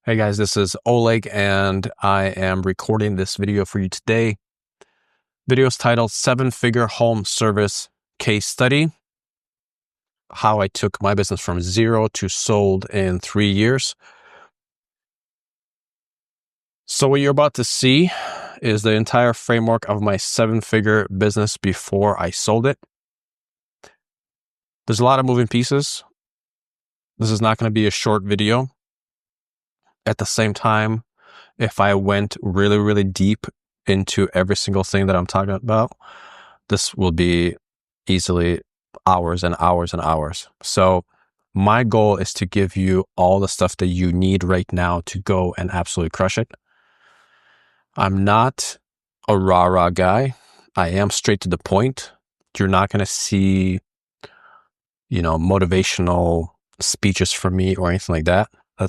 Hey guys, this is Oleg and I am recording this video for you today. Video is titled 7-Figure Home Service Case Study. How I took my business from zero to sold in 3 years. So what you're about to see is the entire framework of my 7-figure business before I sold it. There's a lot of moving pieces. This is not going to be a short video. At the same time, if I went really deep into every single thing that I'm talking about, this will be easily hours and hours and hours. So my goal is to give you all the stuff that you need right now to go and absolutely crush it. I'm not a rah-rah guy. I am straight to the point. You're not going to see, motivational speeches from me or anything like that.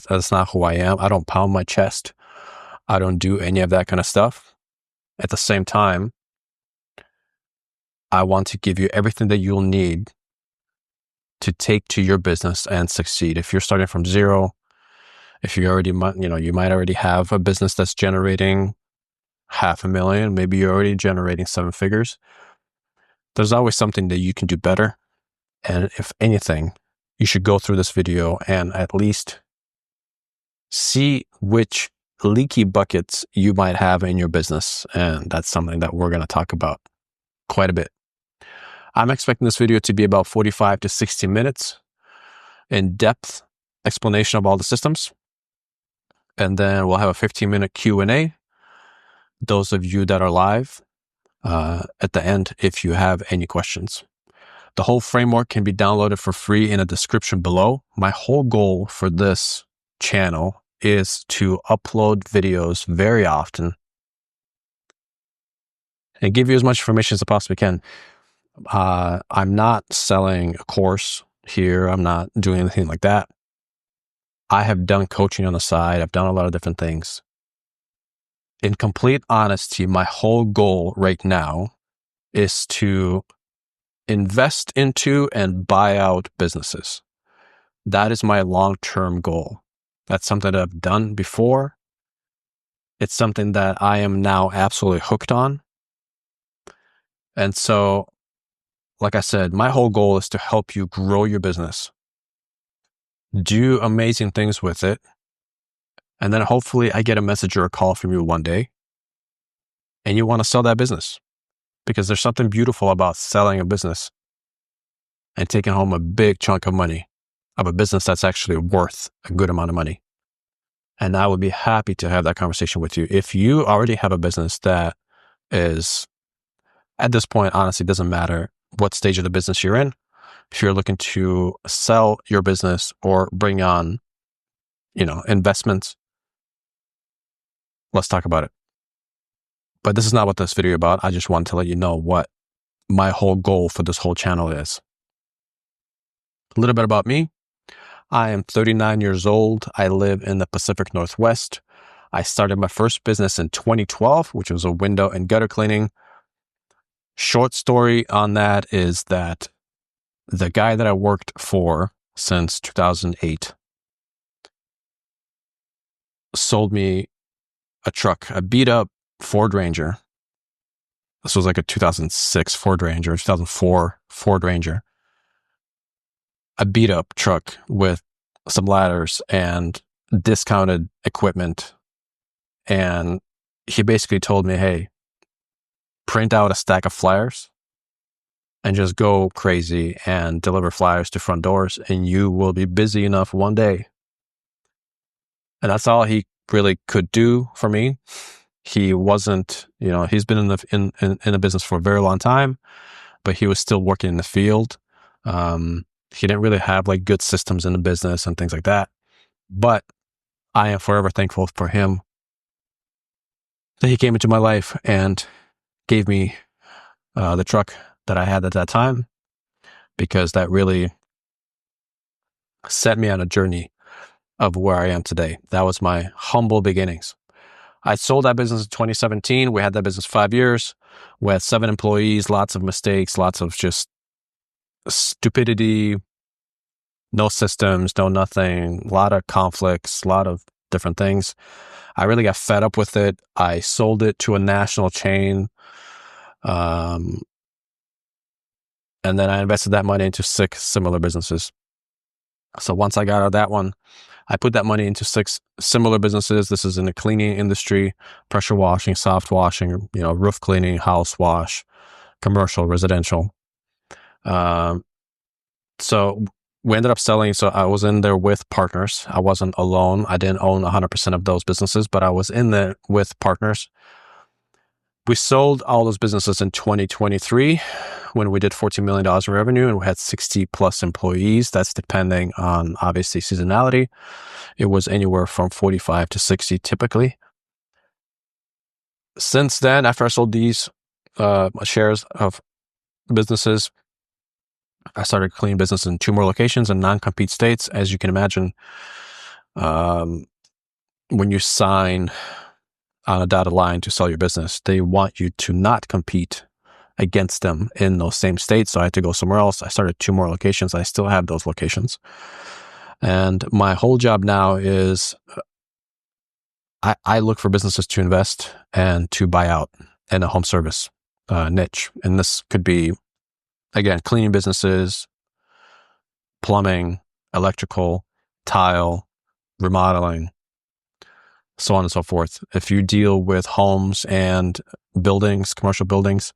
That's not who I am. I don't pound my chest. I don't do any of that kind of stuff. At the same time, I want to give you everything that you'll need to take to your business and succeed. If you're starting from zero, if you already, you might already have a business that's generating $500,000, maybe you're already generating 7 figures. There's always something that you can do better. And if anything, you should go through this video and at least see which leaky buckets you might have in your business. And that's something that we're going to talk about quite a bit. I'm expecting this video to be about 45 to 60 minutes, in-depth explanation of all the systems. And then we'll have a 15-minute Q&A. Those of you that are live, at the end, if you have any questions. The whole framework can be downloaded for free in the description below. My whole goal for this channel is to upload videos very often and give you as much information as I possibly can. I'm not selling a course here. I'm not doing anything like that. I have done coaching on the side. I've done a lot of different things. In complete honesty, my whole goal right now is to invest into and buy out businesses. That is my long-term goal. That's something that I've done before. It's something that I am now absolutely hooked on. And so, like I said, my whole goal is to help you grow your business, do amazing things with it, and then hopefully I get a message or a call from you one day and you want to sell that business, because there's something beautiful about selling a business and taking home a big chunk of money of a business that's actually worth a good amount of money. And I would be happy to have that conversation with you. If you already have a business that is, at this point, honestly, it doesn't matter what stage of the business you're in. If you're looking to sell your business or bring on, investments, let's talk about it. But this is not what this video is about. I just want to let you know what my whole goal for this whole channel is. A little bit about me. I am 39 years old. I live in the Pacific Northwest. I started my first business in 2012, which was a window and gutter cleaning. Short story on that is that the guy that I worked for since 2008 sold me a truck, a beat up Ford Ranger. This was like a 2006 Ford Ranger, 2004 Ford Ranger. A beat up truck with some ladders and discounted equipment. And he basically told me, hey, print out a stack of flyers and just go crazy and deliver flyers to front doors, and you will be busy enough one day. And that's all he really could do for me. He wasn't, he's been in the business for a very long time, but he was still working in the field. He didn't really have like good systems in the business and things like that. But I am forever thankful for him that he came into my life and gave me the truck that I had at that time, because that really set me on a journey of where I am today. That was my humble beginnings. I sold that business in 2017. We had that business 5 years. We had 7 employees, lots of mistakes, lots of just stupidity, no systems, no nothing, a lot of conflicts, a lot of different things. I really got fed up with it. I sold it to a national chain. And then I invested that money into 6 similar businesses. So once I got out of that one, I put that money into 6 similar businesses. This is in the cleaning industry: pressure washing, soft washing, roof cleaning, house wash, commercial, residential. So we ended up selling. So I was in there with partners. I wasn't alone. I didn't own 100% of those businesses, but I was in there with partners. We sold all those businesses in 2023 when we did $14 million in revenue, and we had 60 plus employees. That's depending on, obviously, seasonality. It was anywhere from 45 to 60 typically. Since then, after I sold these shares of businesses, I started cleaning business in 2 more locations in non-compete states. As you can imagine, when you sign on a dotted line to sell your business, they want you to not compete against them in those same states. So I had to go somewhere else. I started 2 more locations. I still have those locations. And my whole job now is I look for businesses to invest and to buy out in a home service niche. And this could be, again, cleaning businesses, plumbing, electrical, tile, remodeling, so on and so forth. If you deal with homes and buildings, commercial buildings,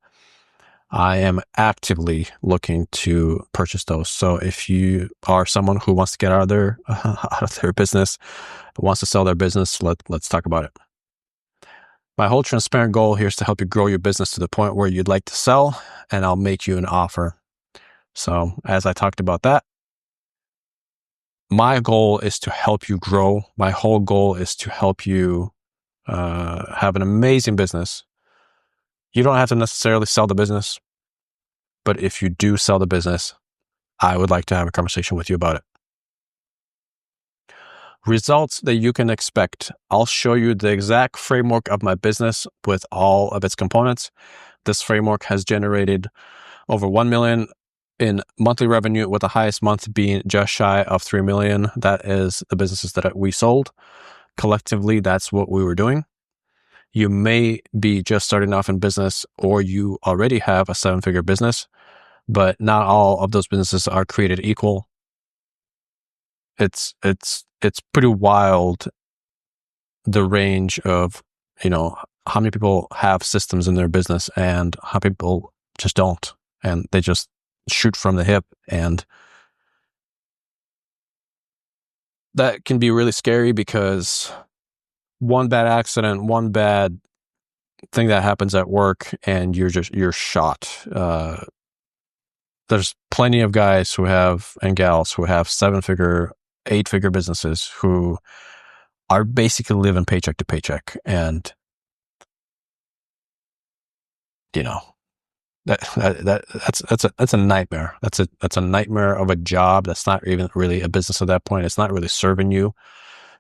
I am actively looking to purchase those. So if you are someone who wants to get out of their business, wants to sell their business, let's talk about it. My whole transparent goal here is to help you grow your business to the point where you'd like to sell, and I'll make you an offer. So as I talked about that, my goal is to help you grow. My whole goal is to help you have an amazing business. You don't have to necessarily sell the business, but if you do sell the business, I would like to have a conversation with you about it. Results that you can expect. I'll show you the exact framework of my business with all of its components. This framework has generated over 1 million in monthly revenue, with the highest month being just shy of 3 million. That is the businesses that we sold. Collectively, that's what we were doing. You may be just starting off in business, or you already have a 7-figure business, but not all of those businesses are created equal. It's pretty wild, the range of, how many people have systems in their business and how people just don't, and they just shoot from the hip. And that can be really scary, because one bad accident, one bad thing that happens at work, and you're shot. There's plenty of guys and gals who have 7-figure, 8-figure businesses who are basically living paycheck to paycheck. And, that's a nightmare. That's a nightmare of a job. That's not even really a business at that point. It's not really serving you.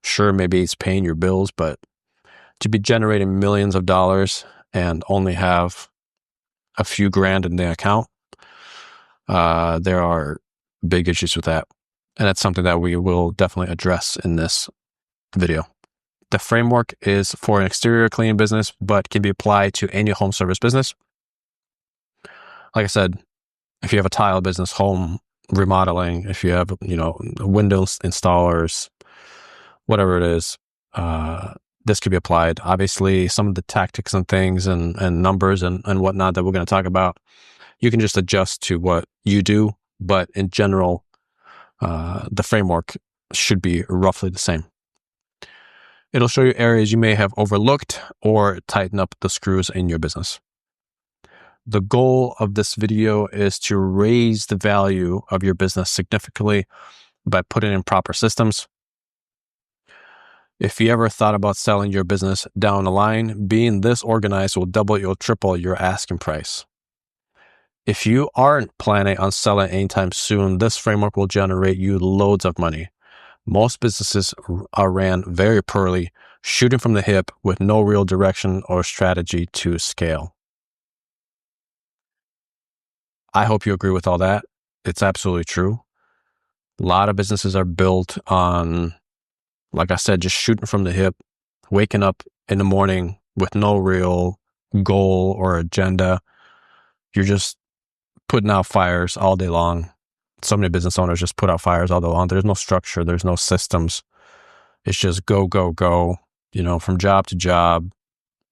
Sure, maybe it's paying your bills, but to be generating millions of dollars and only have a few grand in the account, there are big issues with that. And that's something that we will definitely address in this video. The framework is for an exterior cleaning business, but can be applied to any home service business. Like I said, if you have a tile business, home remodeling, if you have, windows installers, whatever it is, this could be applied. Obviously, some of the tactics and things and numbers and whatnot that we're going to talk about, you can just adjust to what you do. But in general, the framework should be roughly the same. It'll show you areas you may have overlooked or tighten up the screws in your business. The goal of this video is to raise the value of your business significantly by putting in proper systems. If you ever thought about selling your business down the line, being this organized will double or triple your asking price. If you aren't planning on selling anytime soon, this framework will generate you loads of money. Most businesses are ran very poorly, shooting from the hip with no real direction or strategy to scale. I hope you agree with all that. It's absolutely true. A lot of businesses are built on like I said, just shooting from the hip, waking up in the morning with no real goal or agenda. You're just putting out fires all day long. So many business owners just put out fires all day long. There's no structure. There's no systems. It's just go, go, go, from job to job.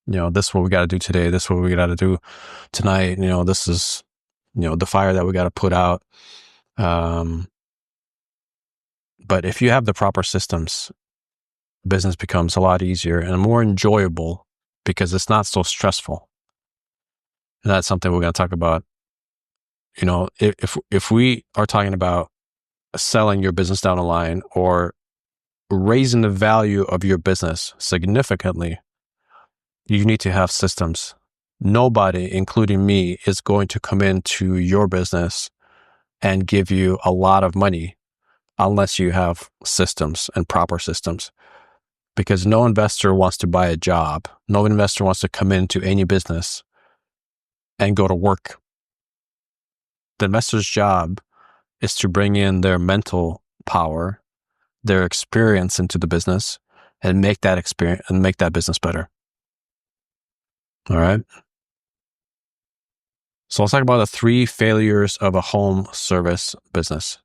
This is what we got to do today. This is what we got to do tonight. This is, the fire that we got to put out. But if you have the proper systems, business becomes a lot easier and more enjoyable because it's not so stressful. And that's something we're going to talk about. If we are talking about selling your business down the line or raising the value of your business significantly, you need to have systems. Nobody, including me, is going to come into your business and give you a lot of money unless you have systems and proper systems. Because no investor wants to buy a job. No investor wants to come into any business and go to work. The investor's job is to bring in their mental power, their experience into the business, and make that experience and make that business better. All right. So let's talk about the 3 failures of a home service business.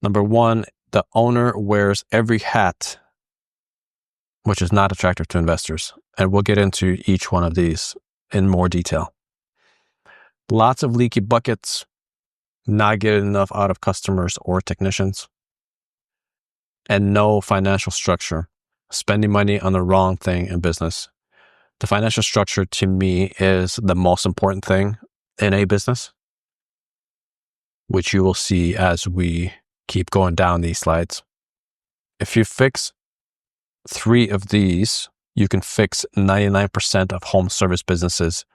Number 1, the owner wears every hat, which is not attractive to investors. And we'll get into each one of these in more detail. Lots of leaky buckets, not getting enough out of customers or technicians, and no financial structure, spending money on the wrong thing in business. The financial structure to me is the most important thing in a business, which you will see as we keep going down these slides. If you fix 3 of these, you can fix 99% of home service businesses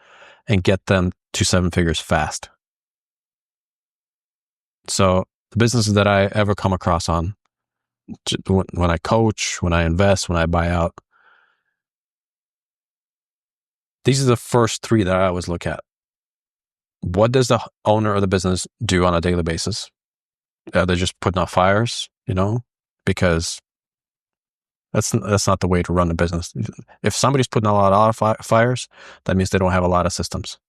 and get them to 7 figures fast. So the businesses that I ever come across on, when I coach, when I invest, when I buy out, these are the first 3 that I always look at. What does the owner of the business do on a daily basis? They're just putting out fires, because that's not the way to run a business. If somebody's putting out a lot of fires, that means they don't have a lot of systems.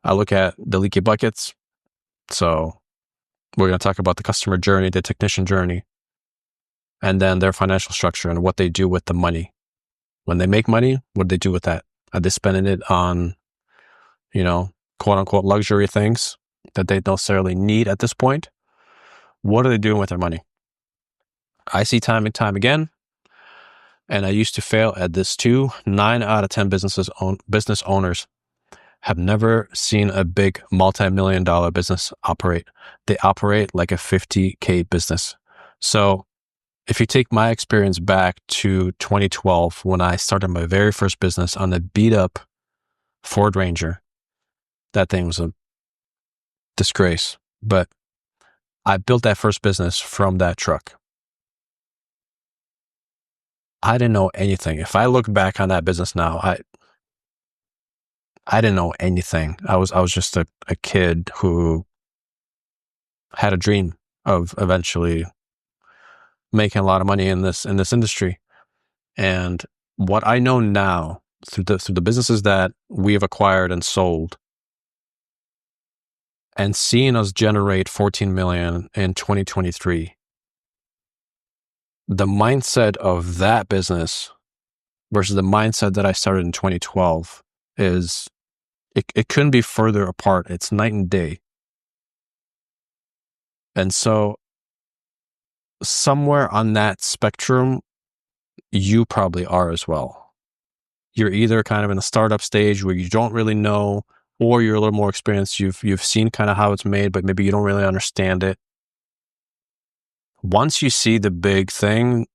I look at the leaky buckets. So we're going to talk about the customer journey, the technician journey, and then their financial structure and what they do with the money. When they make money, what do they do with that? Are they spending it on, quote unquote luxury things that they don't necessarily need at this point? What are they doing with their money? I see time and time again, and I used to fail at this too. 9 out of 10 business owners have never seen a big multi-million-dollar business operate. They operate like a $50K business. So if you take my experience back to 2012, when I started my very first business on a beat-up Ford Ranger, that thing was a disgrace. But I built that first business from that truck. I didn't know anything. If I look back on that business now, I didn't know anything. I was just a kid who had a dream of eventually making a lot of money in this industry. And what I know now through the businesses that we have acquired and sold, and seeing us generate 14 million in 2023, the mindset of that business versus the mindset that I started in 2012 is it couldn't be further apart. It's night and day. And so somewhere on that spectrum, you probably are as well. You're either kind of in a startup stage where you don't really know, or you're a little more experienced. You've seen kind of how it's made, but maybe you don't really understand it. Once you see the big thing,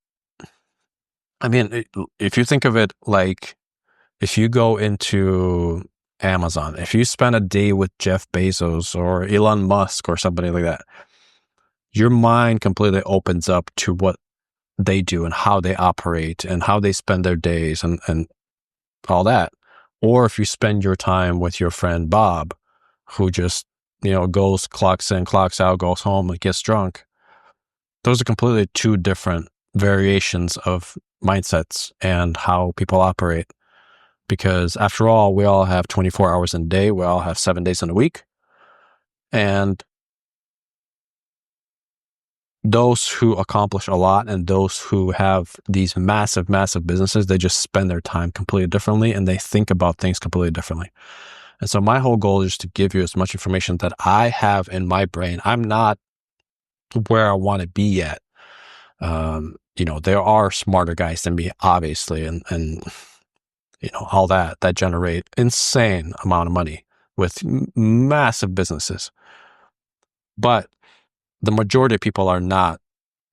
I mean, if you think of it like, if you go into Amazon, if you spend a day with Jeff Bezos or Elon Musk or somebody like that, your mind completely opens up to what they do and how they operate and how they spend their days and all that. Or if you spend your time with your friend Bob, who just, goes, clocks in, clocks out, goes home and gets drunk. Those are completely 2 different variations of mindsets and how people operate. Because after all, we all have 24 hours in a day. We all have 7 days in a week. And those who accomplish a lot and those who have these massive, massive businesses, they just spend their time completely differently and they think about things completely differently. And so my whole goal is to give you as much information that I have in my brain. I'm not where I want to be yet. There are smarter guys than me, obviously, and all that generate insane amount of money with massive businesses. But the majority of people are not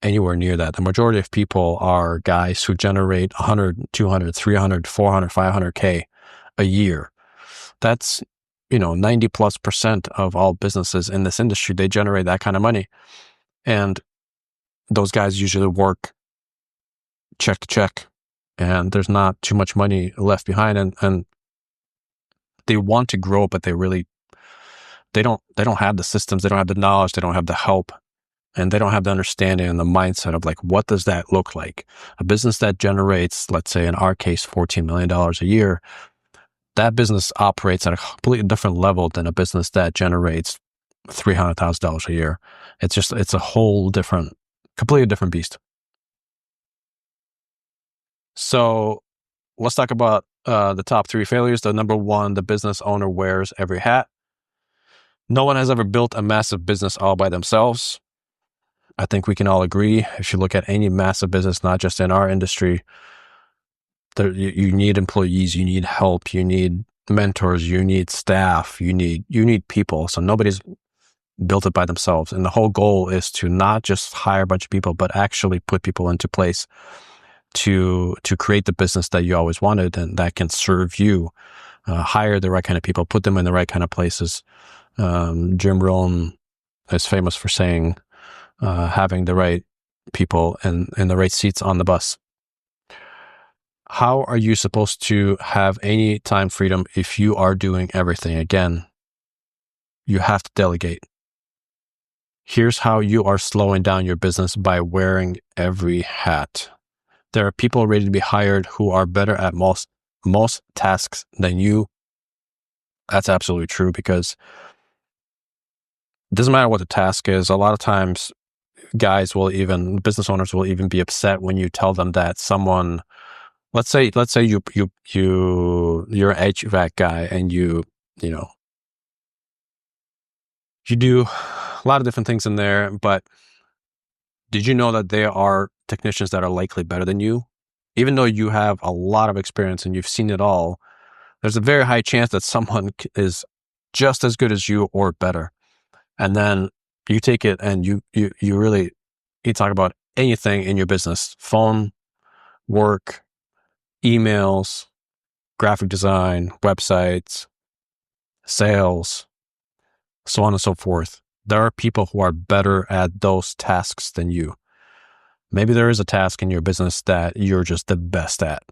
anywhere near that. The majority of people are guys who generate 100, 200, 300, 400, 500K a year. That's, 90+% of all businesses in this industry, they generate that kind of money. And those guys usually work check to check and there's not too much money left behind. And they want to grow, but they don't have the systems. They don't have the knowledge. They don't have the help. And they don't have the understanding and the mindset of like, what does that look like? A business that generates, let's say in our case, $14 million a year, that business operates at a completely different level than a business that generates $300,000 a year. It's a whole completely different beast. So let's talk about the top 3 failures. The number 1, the business owner wears every hat. No one has ever built a massive business all by themselves. I think we can all agree. If you look at any massive business, not just in our industry, you need employees, you need help, you need mentors, you need staff, you need people. So nobody's built it by themselves. And the whole goal is to not just hire a bunch of people, but actually put people into place to create the business that you always wanted and that can serve you. Hire the right kind of people, put them in the right kind of places. Jim Rohn is famous for saying, having the right people in the right seats on the bus. How are you supposed to have any time freedom if you are doing everything? Again, you have to delegate. Here's how you are slowing down your business by wearing every hat. There are people ready to be hired who are better at most tasks than you. That's absolutely true, because it doesn't matter what the task is. A lot of times business owners will even be upset when you tell them that someone, let's say you're an HVAC guy and you do a lot of different things in there, but did you know that there are technicians that are likely better than you? Even though you have a lot of experience and you've seen it all, there's a very high chance that someone is just as good as you or better. And then you take it and you talk about anything in your business: phone, work, emails, graphic design, websites, sales, so on and so forth. There are people who are better at those tasks than you. Maybe there is a task in your business that you're just the best at.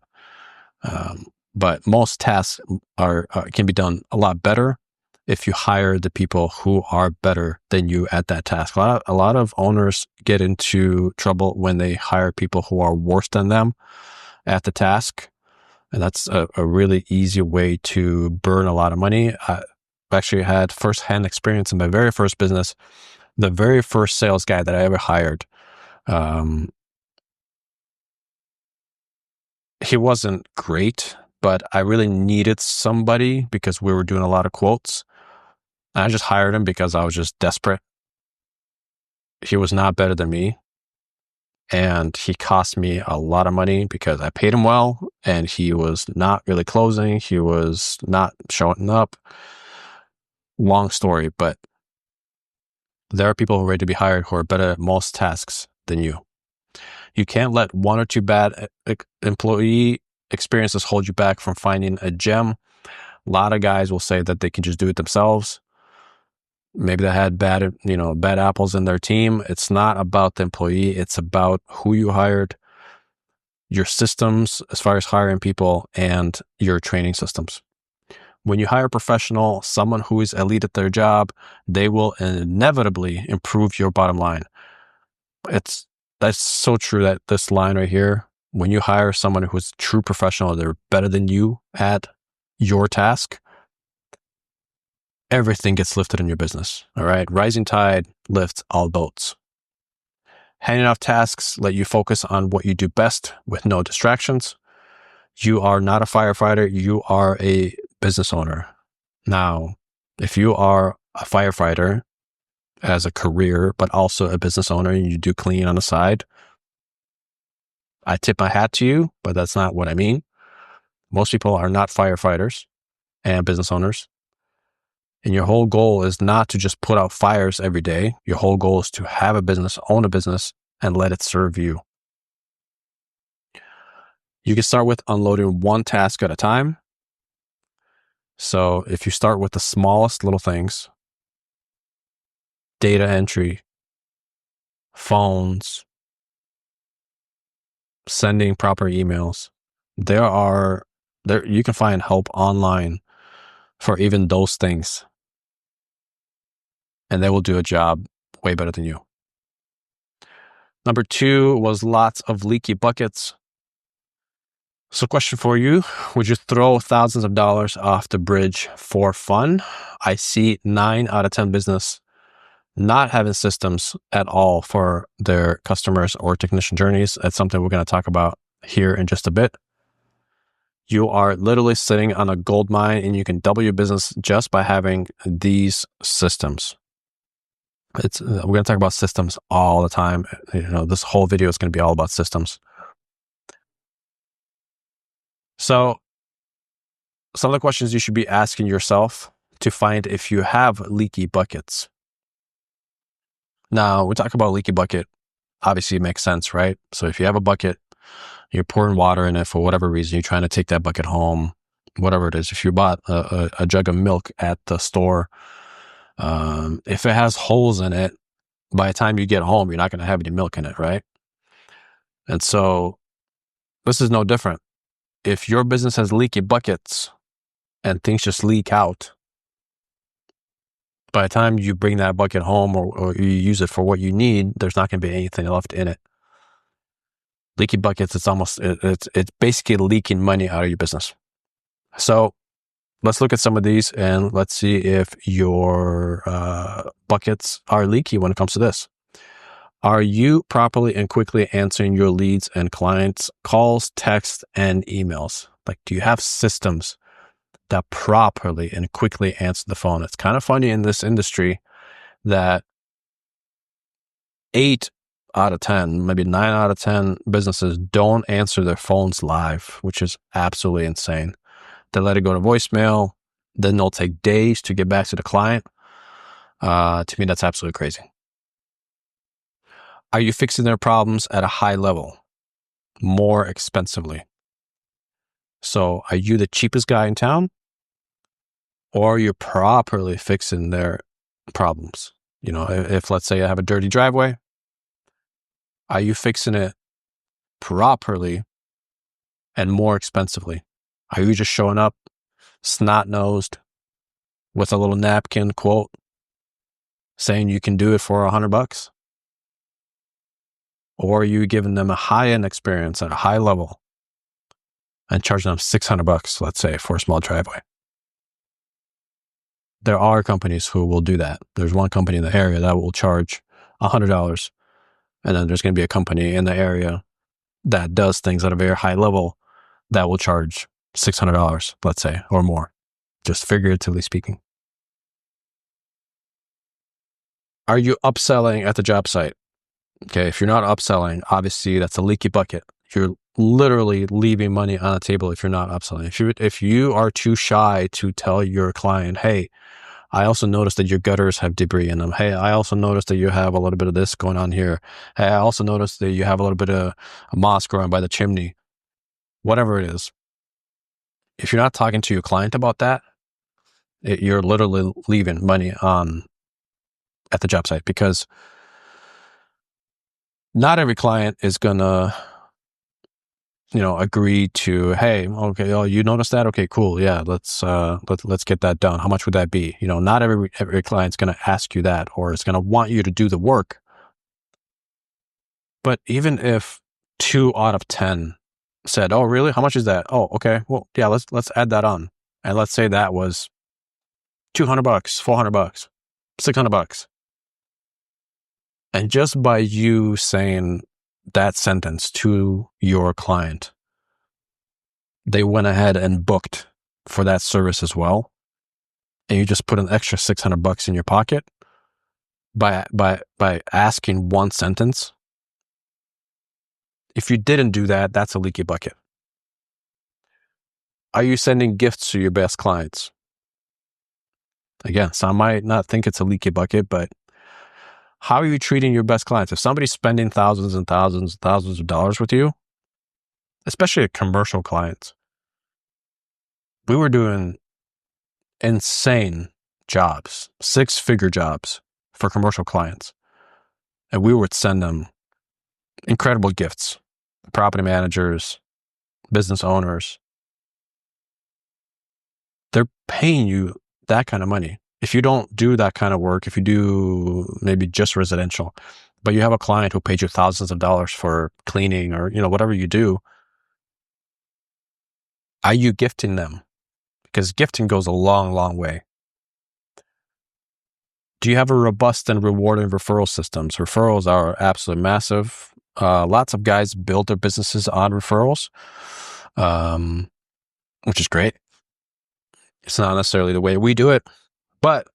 But most tasks can be done a lot better if you hire the people who are better than you at that task. A lot of owners get into trouble when they hire people who are worse than them at the task. And that's a really easy way to burn a lot of money. I actually had firsthand experience in my very first business. The very first sales guy that I ever hired, he wasn't great, but I really needed somebody because we were doing a lot of quotes. I just hired him because I was just desperate. He was not better than me. And he cost me a lot of money because I paid him well and he was not really closing. He was not showing up. Long story, but there are people who are ready to be hired who are better at most tasks than you. You can't let 1 or 2 bad employee experiences hold you back from finding a gem. A lot of guys will say that they can just do it themselves. Maybe they had bad apples in their team. It's not about the employee. It's about who you hired, your systems as far as hiring people, and your training systems. When you hire a professional, someone who is elite at their job, they will inevitably improve your bottom line. It's That's so true, that this line right here, when you hire someone who's a true professional, they're better than you at your task, everything gets lifted in your business. All right. Rising tide lifts all boats. Handing off tasks let you focus on what you do best with no distractions. You are not a firefighter. You are a business owner. Now, if you are a firefighter as a career, but also a business owner, and you do clean on the side, I tip my hat to you, but that's not what I mean. Most people are not firefighters and business owners. And your whole goal is not to just put out fires every day. Your whole goal is to have a business, own a business, and let it serve you. You can start with unloading one task at a time. So if you start with the smallest little things, data entry, phones, sending proper emails, there you can find help online for even those things, and they will do a job way better than you. Number 2 was lots of leaky buckets. So question for you, would you throw thousands of dollars off the bridge for fun? I see 9 out of 10 business not having systems at all for their customers or technician journeys. That's something we're going to talk about here in just a bit. You are literally sitting on a gold mine, and you can double your business just by having these systems. We're going to talk about systems all the time. This whole video is going to be all about systems. So some of the questions you should be asking yourself to find if you have leaky buckets. Now, we talk about leaky bucket. Obviously, it makes sense, right? So if you have a bucket, you're pouring water in it for whatever reason, you're trying to take that bucket home, whatever it is. If you bought a jug of milk at the store, if it has holes in it, by the time you get home, you're not going to have any milk in it, right? And so this is no different. If your business has leaky buckets and things just leak out, by the time you bring that bucket home or you use it for what you need, there's not going to be anything left in it. Leaky buckets, it's basically leaking money out of your business. So let's look at some of these and let's see if your buckets are leaky when it comes to this. Are you properly and quickly answering your leads and clients' calls, texts, and emails? Like, do you have systems that properly and quickly answer the phone? It's kind of funny in this industry that 8 out of 10, maybe 9 out of 10 businesses don't answer their phones live, which is absolutely insane. They let it go to voicemail, then they'll take days to get back to the client. To me, that's absolutely crazy. Are you fixing their problems at a high level, more expensively? So are you the cheapest guy in town, or are you properly fixing their problems? If let's say I have a dirty driveway, are you fixing it properly and more expensively? Are you just showing up snot-nosed with a little napkin quote saying you can do it for $100? Or are you giving them a high-end experience at a high level and charging them $600, let's say, for a small driveway? There are companies who will do that. There's one company in the area that will charge $100. And then there's going to be a company in the area that does things at a very high level that will charge $600, let's say, or more, just figuratively speaking. Are you upselling at the job site? Okay, if you're not upselling, obviously that's a leaky bucket. You're literally leaving money on the table if you're not upselling. If you are too shy to tell your client, hey, I also noticed that your gutters have debris in them. Hey, I also noticed that you have a little bit of this going on here. Hey, I also noticed that you have a little bit of moss growing by the chimney. Whatever it is. If you're not talking to your client about that, you're literally leaving money at the job site, because not every client is gonna agree to, hey, okay, oh, you noticed that? Okay, cool. Yeah, let's get that done. How much would that be? Not every client's going to ask you that, or is going to want you to do the work. But even if 2 out of 10 said, "Oh, really? How much is that? Oh, okay. Well, yeah, let's add that on." And let's say that was $200, $400, $600. And just by you saying that sentence to your client, they went ahead and booked for that service as well. And you just put an extra $600 in your pocket by asking one sentence. If you didn't do that, that's a leaky bucket. Are you sending gifts to your best clients? Again, some might not think it's a leaky bucket, but how are you treating your best clients? If somebody's spending thousands and thousands and thousands of dollars with you, especially commercial clients, we were doing insane jobs, 6-figure jobs for commercial clients. And we would send them incredible gifts, property managers, business owners. They're paying you that kind of money. If you don't do that kind of work, if you do maybe just residential, but you have a client who paid you thousands of dollars for cleaning or, whatever you do, are you gifting them? Because gifting goes a long, long way. Do you have a robust and rewarding referral systems? Referrals are absolutely massive. Lots of guys build their businesses on referrals, which is great. It's not necessarily the way we do it, but,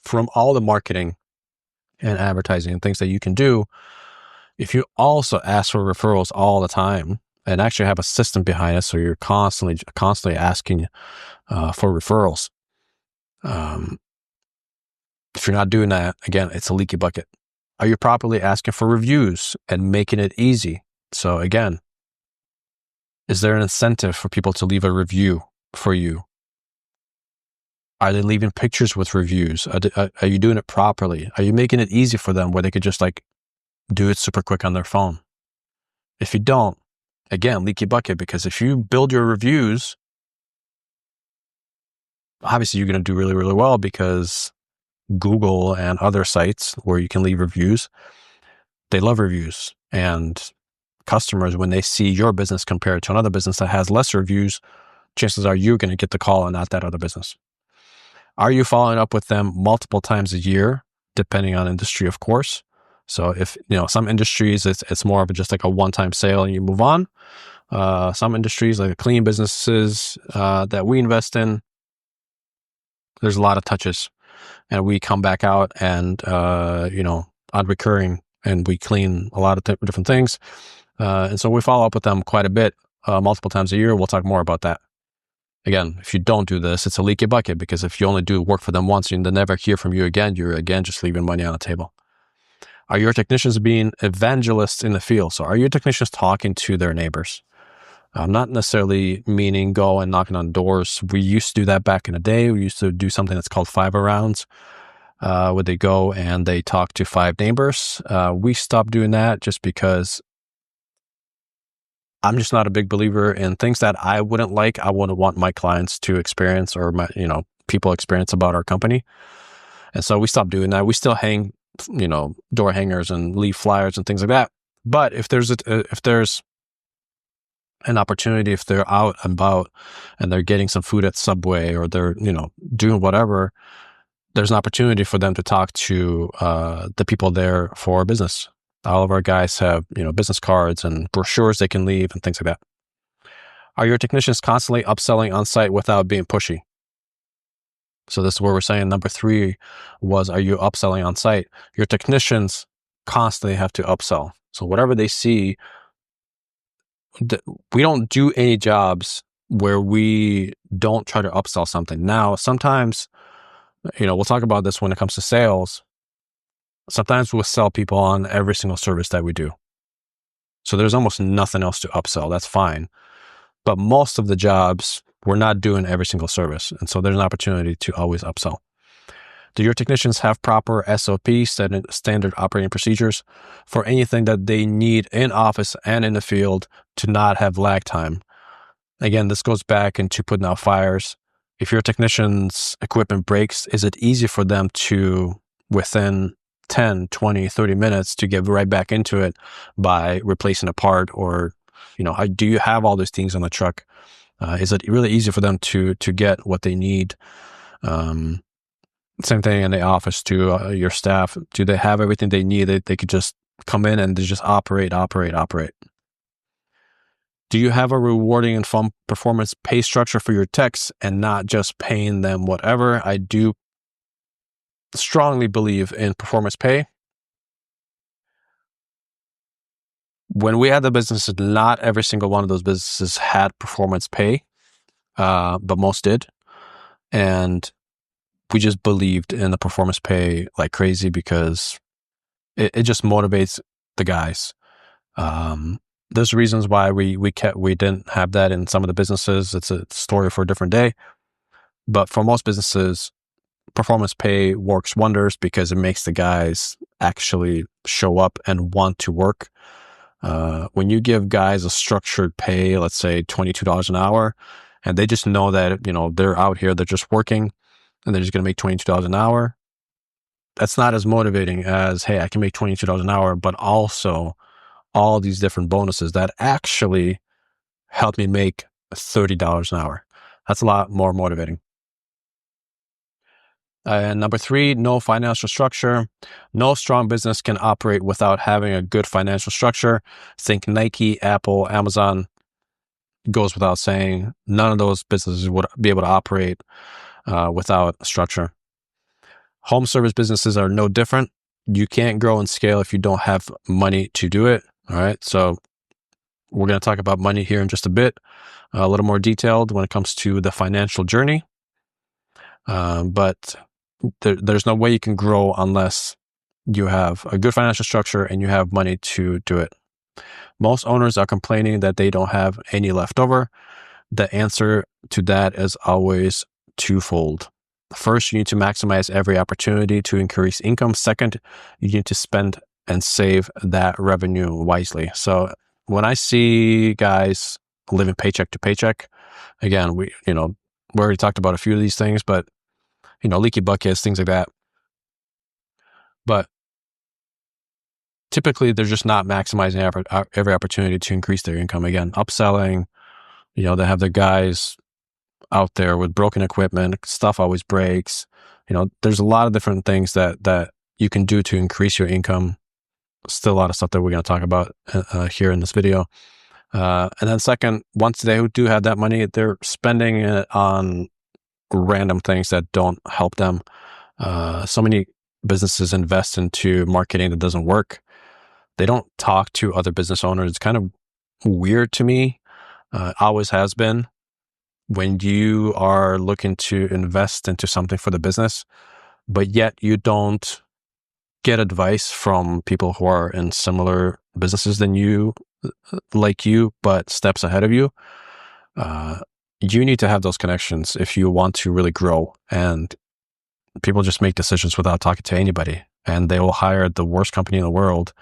from all the marketing and advertising and things that you can do, if you also ask for referrals all the time and actually have a system behind it, so you're constantly asking for referrals. If you're not doing that, again, it's a leaky bucket. Are you properly asking for reviews and making it easy? So again, is there an incentive for people to leave a review for you? Are they leaving pictures with reviews? Are you doing it properly? Are you making it easy for them where they could just do it super quick on their phone? If you don't, again, leaky bucket, because if you build your reviews, obviously you're going to do really, really well, because Google and other sites where you can leave reviews, they love reviews. And customers, when they see your business compared to another business that has less reviews, chances are you're going to get the call and not that other business. Are you following up with them multiple times a year, depending on industry, of course? So if, some industries, it's more of just like a one-time sale and you move on. Some industries, like cleaning businesses that we invest in, there's a lot of touches. And we come back out and, on recurring, and we clean a lot of different things. And so we follow up with them quite a bit, multiple times a year. We'll talk more about that. Again, if you don't do this, it's a leaky bucket, because if you only do work for them once and they never hear from you again, you're again just leaving money on the table. Are your technicians being evangelists in the field? So are your technicians talking to their neighbors? Not necessarily meaning go and knocking on doors. We used to do that back in the day. We used to do something that's called 5 rounds, where they go and they talk to 5 neighbors. We stopped doing that just because I'm just not a big believer in things that I wouldn't like. I wouldn't want my clients to experience, or my, people experience about our company. And so we stopped doing that. We still hang, door hangers and leave flyers and things like that. But if there's an opportunity, if they're out and about and they're getting some food at Subway, or they're, doing whatever, there's an opportunity for them to talk to the people there for business. All of our guys have, business cards and brochures they can leave and things like that. Are your technicians constantly upselling on site without being pushy? So this is where we're saying number 3 was, are you upselling on site? Your technicians constantly have to upsell. So whatever they see, we don't do any jobs where we don't try to upsell something. Now, sometimes, we'll talk about this when it comes to sales. Sometimes we'll sell people on every single service that we do. So there's almost nothing else to upsell. That's fine. But most of the jobs, we're not doing every single service. And so there's an opportunity to always upsell. Do your technicians have proper SOP, standard operating procedures, for anything that they need in office and in the field to not have lag time? Again, this goes back into putting out fires. If your technician's equipment breaks, is it easy for them to, within 10, 20, 30 minutes to get right back into it by replacing a part, or, do you have all those things on the truck? Is it really easy for them to get what they need? Same thing in the office too. Your staff, do they have everything they need? They could just come in and they just operate. Do you have a rewarding and fun performance pay structure for your techs and not just paying them whatever? I do strongly believe in performance pay. When we had the businesses, not every single one of those businesses had performance pay, but most did. And we just believed in the performance pay like crazy because it just motivates the guys. There's reasons why we didn't have that in some of the businesses. It's a story for a different day. But for most businesses, performance pay works wonders because it makes the guys actually show up and want to work. When you give guys a structured pay, let's say $22 an hour, and they just know that, they're out here, they're just working and they're just going to make $22 an hour. That's not as motivating as, hey, I can make $22 an hour, but also all these different bonuses that actually help me make $30 an hour. That's a lot more motivating. And number 3, no financial structure. No strong business can operate without having a good financial structure. Think Nike, Apple, Amazon. Goes without saying. None of those businesses would be able to operate without a structure. Home service businesses are no different. You can't grow and scale if you don't have money to do it. All right. So we're going to talk about money here in just a bit, a little more detailed when it comes to the financial journey. But there's no way you can grow unless you have a good financial structure and you have money to do it. Most owners are complaining that they don't have any left over. The answer to that is always twofold. First, you need to maximize every opportunity to increase income. Second, you need to spend and save that revenue wisely. So when I see guys living paycheck to paycheck, again, we already talked about a few of these things, but leaky buckets, things like that. But typically they're just not maximizing every opportunity to increase their income. Again, upselling, they have their guys out there with broken equipment, stuff always breaks. There's a lot of different things that you can do to increase your income. Still a lot of stuff that we're going to talk about here in this video. And then second, once they do have that money, they're spending it on random things that don't help them. So many businesses invest into marketing that doesn't work. They don't talk to other business owners. It's kind of weird to me. Always has been. When you are looking to invest into something for the business, but yet you don't get advice from people who are in similar businesses than you, but steps ahead of you, you need to have those connections if you want to really grow. And people just make decisions without talking to anybody, and they will hire the worst company in the world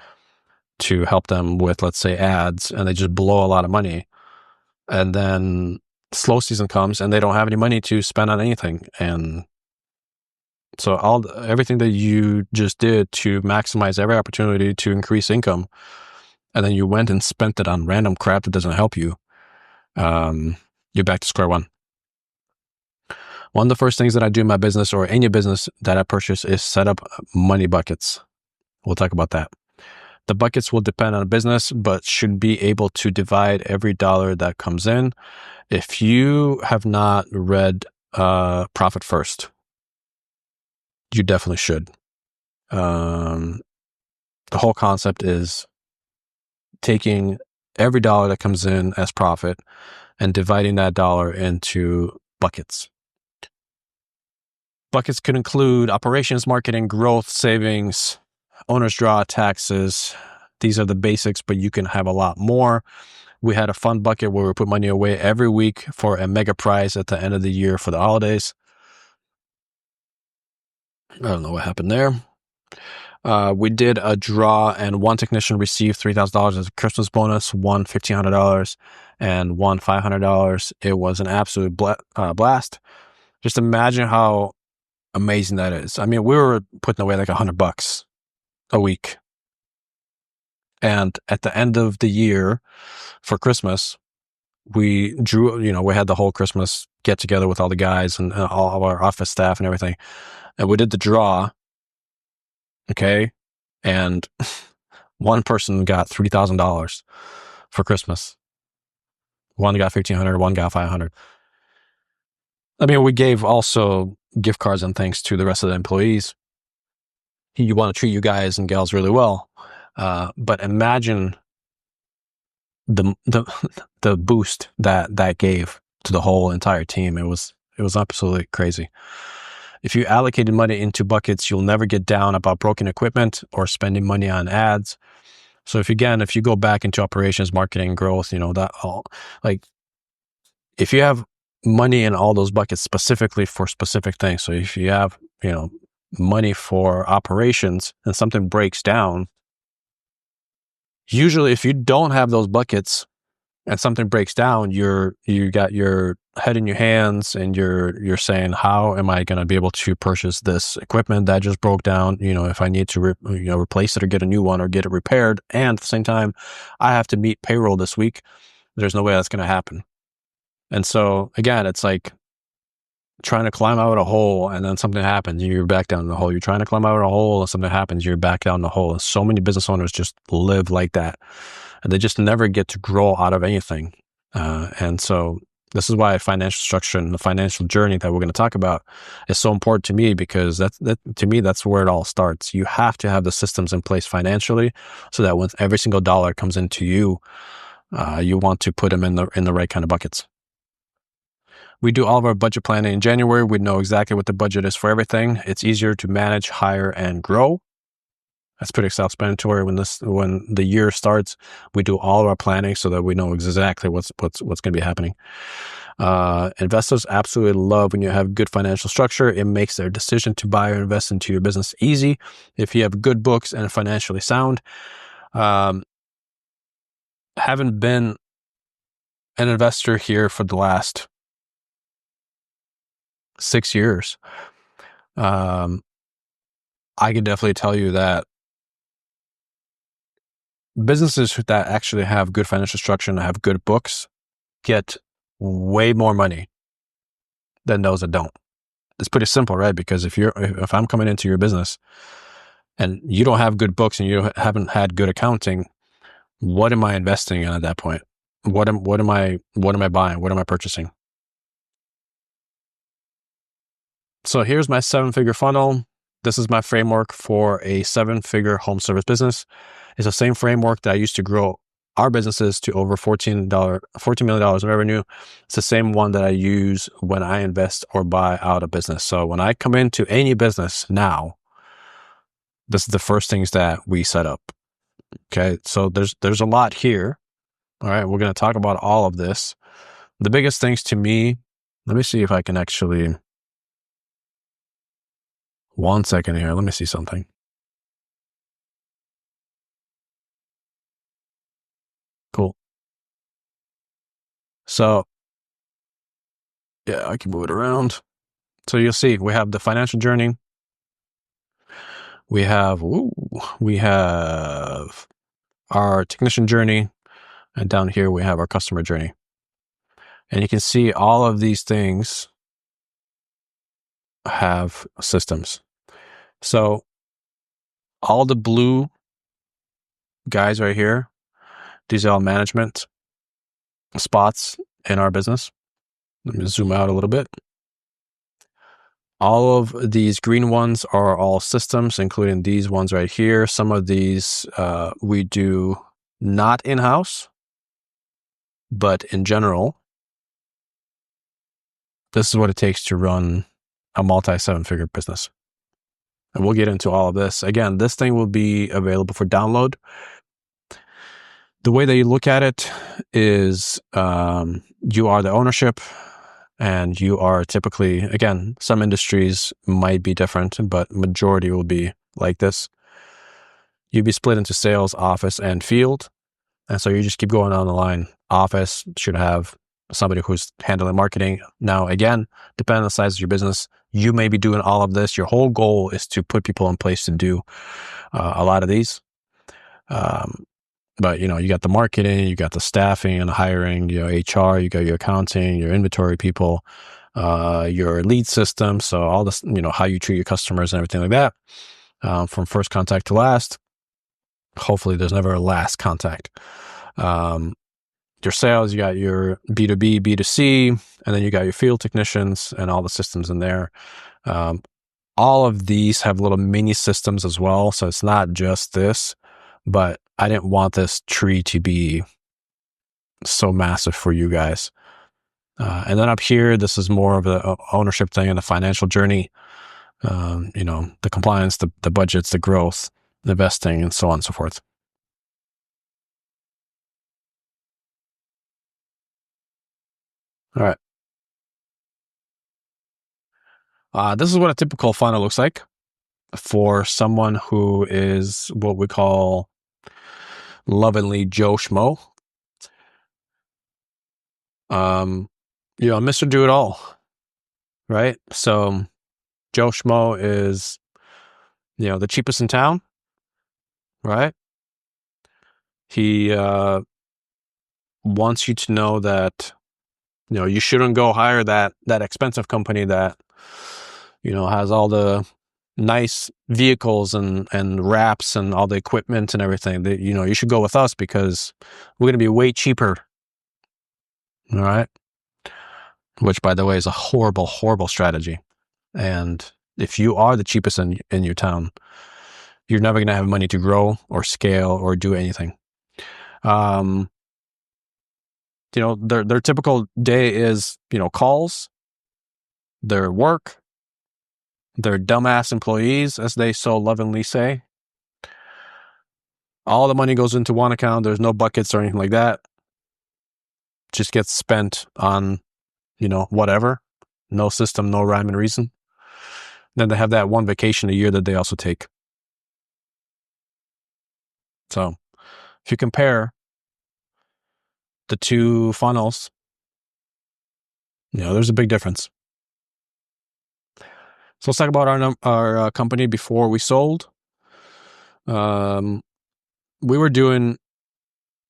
to help them with, let's say, ads, and they just blow a lot of money. And then slow season comes and they don't have any money to spend on anything. And so everything that you just did to maximize every opportunity to increase income, and then you went and spent it on random crap that doesn't help you, you're back to square one. One of the first things that I do in my business or any business that I purchase is set up money buckets. We'll talk about that. The buckets will depend on the business, but should be able to divide every dollar that comes in. If you have not read Profit First, you definitely should. The whole concept is taking every dollar that comes in as profit and dividing that dollar into buckets. Buckets could include operations, marketing, growth, savings, owner's draw, taxes. These are the basics, but you can have a lot more. We had a fun bucket where we put money away every week for a mega prize at the end of the year for the holidays. I don't know what happened there. We did a draw, and one technician received $3,000 as a Christmas bonus, one $1,500, and one $500. It was an absolute blast. Just imagine how amazing that is. I mean, we were putting away like $100 a week. And at the end of the year for Christmas, we drew, we had the whole Christmas get together with all the guys and all of our office staff and everything. And we did the draw. Okay. And one person got $3,000 for Christmas. One got 1,500, one got 500. I mean, we gave also gift cards and things to the rest of the employees. You want to treat you guys and gals really well. But imagine the the boost that gave to the whole entire team. It was absolutely crazy. If you allocated money into buckets, you'll never get down about broken equipment or spending money on ads. So if you go back into operations, marketing, growth, that all, like, if you have money in all those buckets specifically for specific things. So if you have, money for operations and something breaks down, usually if you don't have those buckets and something breaks down, you got your head in your hands and you're saying, how am I going to be able to purchase this equipment that just broke down? If I need to replace it or get a new one or get it repaired, and at the same time I have to meet payroll this week, there's no way that's going to happen. And so again, it's like trying to climb out a hole and then something happens, you're back down the hole. You're trying to climb out a hole and something happens, you're back down the hole. And so many business owners just live like that, and they just never get to grow out of anything. And so this is why financial structure and the financial journey that we're going to talk about is so important to me, because that to me, that's where it all starts. You have to have the systems in place financially so that when every single dollar comes into you, you want to put them in the right kind of buckets. We do all of our budget planning in January. We know exactly what the budget is for everything. It's easier to manage, hire, and grow. That's pretty self-explanatory. When the year starts, we do all of our planning so that we know exactly what's going to be happening. Investors absolutely love when you have good financial structure. It makes their decision to buy or invest into your business easy. If you have good books and financially sound, haven't been an investor here for the last 6 years, I can definitely tell you that businesses that actually have good financial structure and have good books get way more money than those that don't. It's pretty simple, right? Because if I'm coming into your business and you don't have good books and you haven't had good accounting, what am I investing in at that point? What am I buying? What am I purchasing? So here's my 7-figure funnel. This is my framework for a 7-figure home service business. It's the same framework that I used to grow our businesses to over $14 million in revenue. It's the same one that I use when I invest or buy out a business. So when I come into any business now, this is the first things that we set up. Okay. So there's a lot here. All right. We're going to talk about all of this. The biggest things to me, let me see if I can actually, one second here. Let me see something. Cool. So yeah, I can move it around. So you'll see we have the financial journey. We have our technician journey, and down here we have our customer journey. And you can see all of these things have systems. So all the blue guys right here, these are all management spots in our business. Let me zoom out a little bit. All of these green ones are all systems, including these ones right here. Some of these we do not in-house, but in general, this is what it takes to run a multi-7-figure business. And we'll get into all of this. Again, this thing will be available for download. The way that you look at it is you are the ownership, and you are typically, again, some industries might be different, but majority will be like this. You'd be split into sales, office, and field. And so you just keep going on the line. Office should have somebody who's handling marketing. Now, again, depending on the size of your business, You may be doing all of this. Your whole goal is to put people in place to do a lot of these. But you got the marketing, you got the staffing and hiring, HR, you got your accounting, your inventory people, your lead system. So all this, how you treat your customers and everything like that, from first contact to last. Hopefully there's never a last contact. Your sales, you got your B2B, B2C, and then you got your field technicians and all the systems in there. All of these have little mini systems as well. So it's not just this, but I didn't want this tree to be so massive for you guys. And then up here, this is more of the ownership thing and the financial journey. The compliance, the budgets, the growth, the investing, and so on and so forth. All right. This is what a typical funnel looks like for someone who is what we call lovingly Joe Schmo. Mr. Do It All, right? So Joe Schmo is, the cheapest in town, right? He wants you to know that, you shouldn't go hire that expensive company that, has all the nice vehicles and wraps and all the equipment and everything. That, you should go with us because we're going to be way cheaper. All right. Which, by the way, is a horrible, horrible strategy. And if you are the cheapest in your town, you're never going to have money to grow or scale or do anything. Their typical day is, calls, their work, their dumbass employees, as they so lovingly say. All the money goes into one account. There's no buckets or anything like that. Just gets spent on, whatever. No system, no rhyme and reason. Then they have that one vacation a year that they also take. So if you compare the two funnels, there's a big difference. So let's talk about our company before we sold. We were doing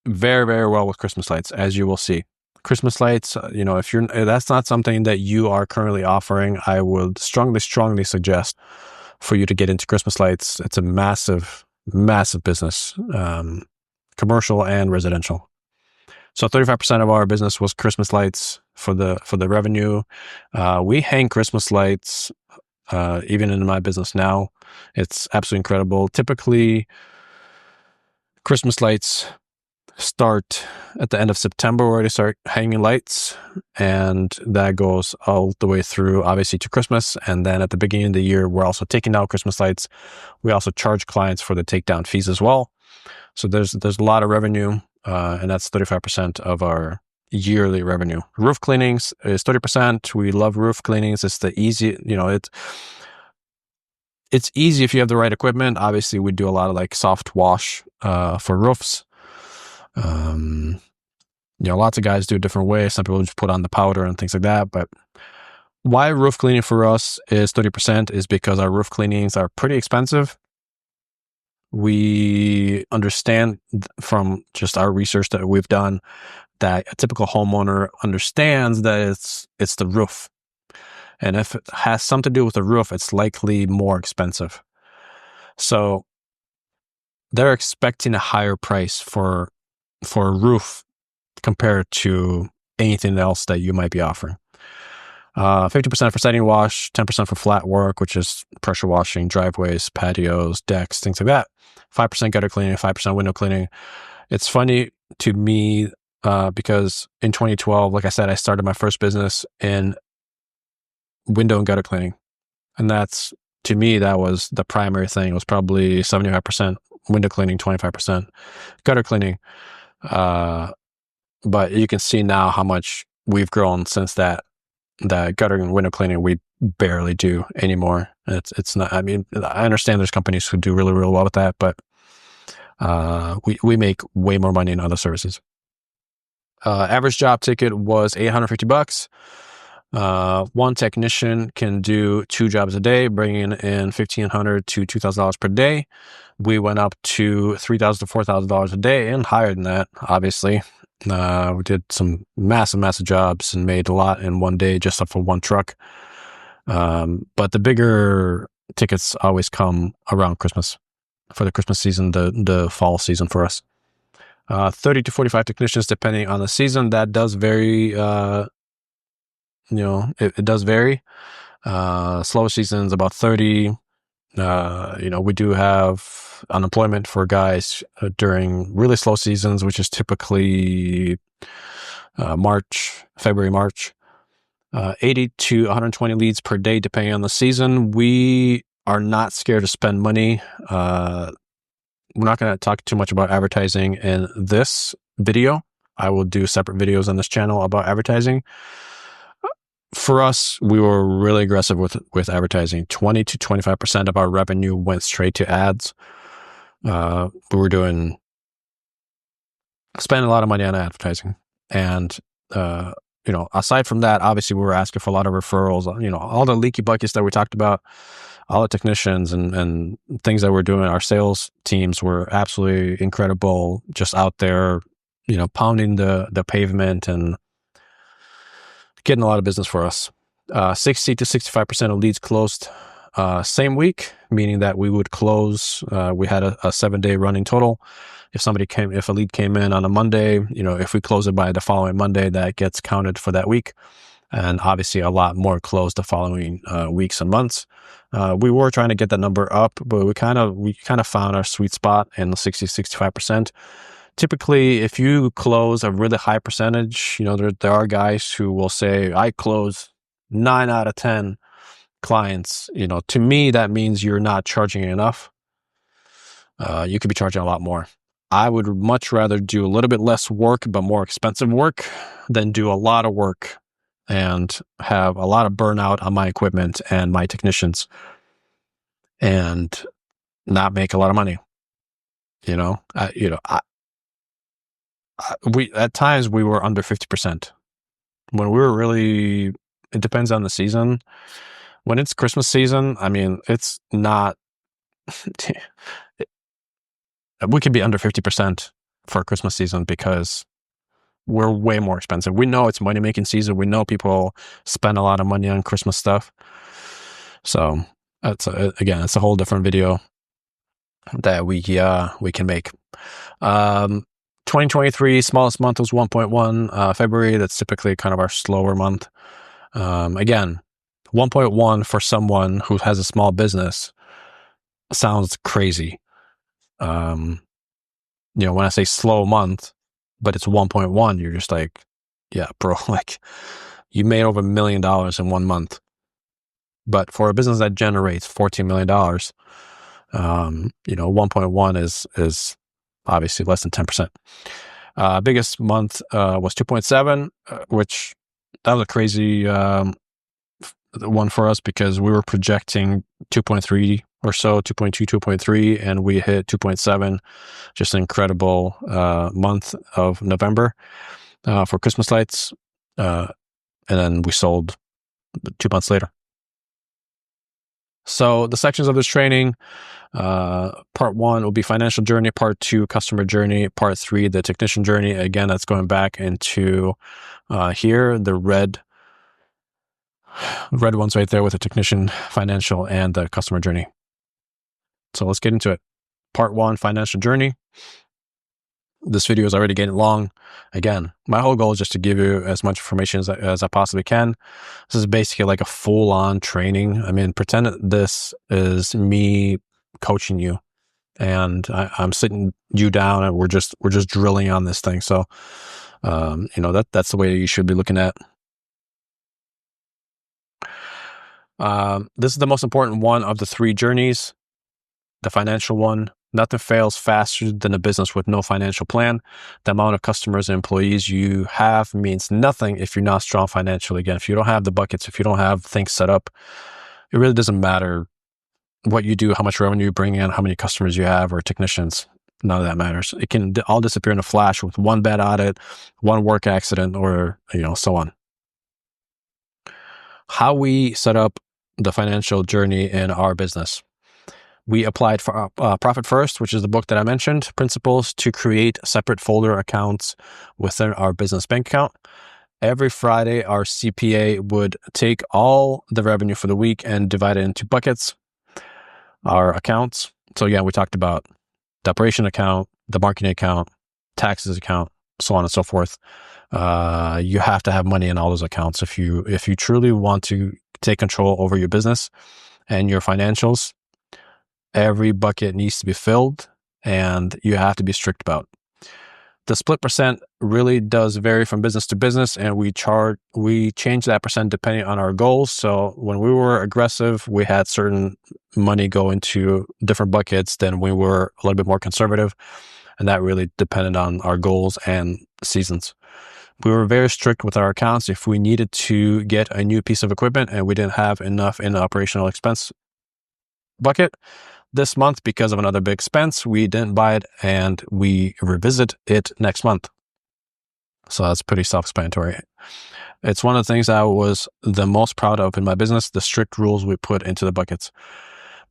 very, very well with Christmas lights, as you will see. Christmas lights, if that's not something that you are currently offering, I would strongly, strongly suggest for you to get into Christmas lights. It's a massive, massive business, commercial and residential. So 35% of our business was Christmas lights for the revenue. We hang Christmas lights, even in my business now. It's absolutely incredible. Typically, Christmas lights start at the end of September where they start hanging lights, and that goes all the way through, obviously, to Christmas. And then at the beginning of the year, we're also taking down Christmas lights. We also charge clients for the takedown fees as well. So there's a lot of revenue, and that's 35% of our yearly revenue. Roof cleanings is 30%. We love roof cleanings. It's the easy, it's easy if you have the right equipment. Obviously, we do a lot of like soft wash for roofs. Lots of guys do it different ways. Some people just put on the powder and things like that. But why roof cleaning for us is 30% is because our roof cleanings are pretty expensive. We understand from just our research that we've done that a typical homeowner understands that it's the roof. And if it has something to do with the roof, it's likely more expensive. So they're expecting a higher price for a roof compared to anything else that you might be offering. 50% for siding wash, 10% for flat work, which is pressure washing, driveways, patios, decks, things like that. 5% gutter cleaning, 5% window cleaning. It's funny to me because in 2012, like I said, I started my first business in window and gutter cleaning. And that's, to me, that was the primary thing. It was probably 75% window cleaning, 25% gutter cleaning. But you can see now how much we've grown since that gutter and window cleaning we barely do anymore. It's not, I mean, I understand there's companies who do really, really well with that, but we make way more money in other services. Average job ticket was $850. One technician can do 2 jobs a day, bringing in $1,500 to $2,000 per day. We went up to $3,000 to $4,000 a day and higher than that, obviously. We did some massive jobs and made a lot in one day just up for one truck. But the bigger tickets always come around Christmas, for the Christmas season, the fall season for us. 30 to 45 technicians, depending on the season. That does vary. It does vary. Slow seasons about 30. We do have unemployment for guys during really slow seasons, which is typically February, March. 80 to 120 leads per day, depending on the season. We are not scared to spend money. We're not going to talk too much about advertising in this video. I will do separate videos on this channel about advertising. For us, we were really aggressive with advertising. 20 to 25% of our revenue went straight to ads. We were spending a lot of money on advertising. And, aside from that, obviously we were asking for a lot of referrals, all the leaky buckets that we talked about, all the technicians and things that we're doing. Our sales teams were absolutely incredible, just out there, pounding the pavement and getting a lot of business for us. 60 to 65% of leads closed same week, meaning that we would close. We had a 7-day running total. If a lead came in on a Monday, if we close it by the following Monday, that gets counted for that week. And obviously a lot more closed the following weeks and months. We were trying to get that number up, but we kind of found our sweet spot in the 60 to 65%. Typically, if you close a really high percentage, there are guys who will say, I close 9 out of 10 clients. To me, that means you're not charging enough. You could be charging a lot more. I would much rather do a little bit less work, but more expensive work, than do a lot of work and have a lot of burnout on my equipment and my technicians and not make a lot of money. At times we were under 50%. When we were really, it depends on the season. When it's Christmas season, it's not, we could be under 50% for Christmas season because we're way more expensive. We know it's money making season. We know people spend a lot of money on Christmas stuff. So it's a whole different video that we can make. 2023 smallest month was 1.1 February. That's typically kind of our slower month. Again, 1.1 for someone who has a small business sounds crazy. When I say slow month, but it's 1.1, you're just like, yeah, bro, like you made over $1 million in 1 month. But for a business that generates $14 million, 1.1 is obviously less than 10%. Biggest month was 2.7, which that was a crazy one for us because we were projecting 2.3 or so, 2.2, 2.3, and we hit 2.7. Just an incredible month of November for Christmas lights. And then we sold 2 months later. So the sections of this training, part 1 will be financial journey, part 2, customer journey, part 3, the technician journey. Again, that's going back into here, the red ones right there with the technician, financial, and the customer journey. So let's get into it. Part 1, financial journey. This video is already getting long. Again, my whole goal is just to give you as much information as I possibly can. This is basically like a full-on training. Pretend that this is me coaching you, and I'm sitting you down, and we're just drilling on this thing. So, that's the way you should be looking at. This is the most important one of the 3 journeys, the financial one. Nothing fails faster than a business with no financial plan. The amount of customers and employees you have means nothing if you're not strong financially. Again, if you don't have the buckets, if you don't have things set up, it really doesn't matter what you do, how much revenue you bring in, how many customers you have or technicians. None of that matters. It can all disappear in a flash with one bad audit, one work accident, or so on. How we set up the financial journey in our business. We applied for Profit First, which is the book that I mentioned, principles to create separate folder accounts within our business bank account. Every Friday, our CPA would take all the revenue for the week and divide it into buckets, our accounts. So again, we talked about the operation account, the marketing account, taxes account, so on and so forth. You have to have money in all those accounts if you truly want to take control over your business and your financials. Every bucket needs to be filled, and you have to be strict about. The split percent really does vary from business to business, and we change that percent depending on our goals. So when we were aggressive, we had certain money go into different buckets than we were a little bit more conservative, and that really depended on our goals and seasons. We were very strict with our accounts. If we needed to get a new piece of equipment and we didn't have enough in the operational expense bucket this month because of another big expense, we didn't buy it and we revisit it next month. So that's pretty self-explanatory. It's one of the things I was the most proud of in my business, the strict rules we put into the buckets.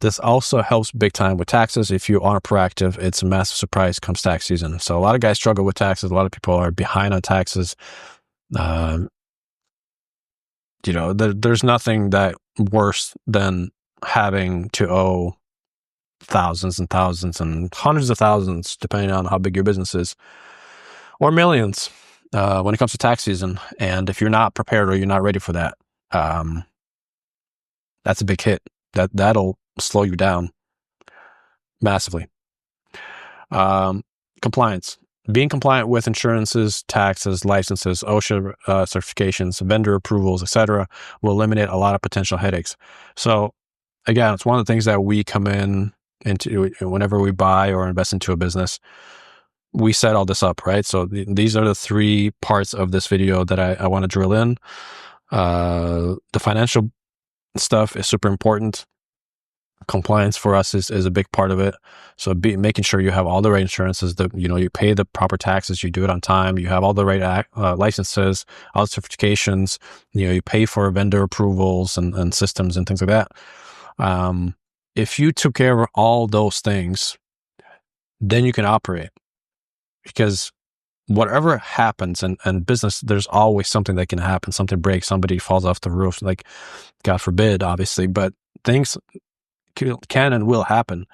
This also helps big time with taxes. If you are proactive, it's a massive surprise comes tax season. So a lot of guys struggle with taxes. A lot of people are behind on taxes. There's nothing that worse than having to owe thousands and thousands and hundreds of thousands, depending on how big your business is, or millions when it comes to tax season. And if you're not prepared or you're not ready for that, that's a big hit. That'll slow you down massively. Compliance. Being compliant with insurances, taxes, licenses, OSHA certifications, vendor approvals, etc., will eliminate a lot of potential headaches. So again, it's one of the things that we come into whenever we buy or invest into a business. We set all this up, right? So these are the 3 parts of this video that I want to drill in. The financial stuff is super important. Compliance for us is a big part of it. So making sure you have all the right insurances, you pay the proper taxes, you do it on time, you have all the right licenses, all the certifications, you pay for vendor approvals and systems and things like that. If you took care of all those things, then you can operate. Because whatever happens in business, there's always something that can happen. Something breaks, somebody falls off the roof, like God forbid, obviously, but things can and will happen.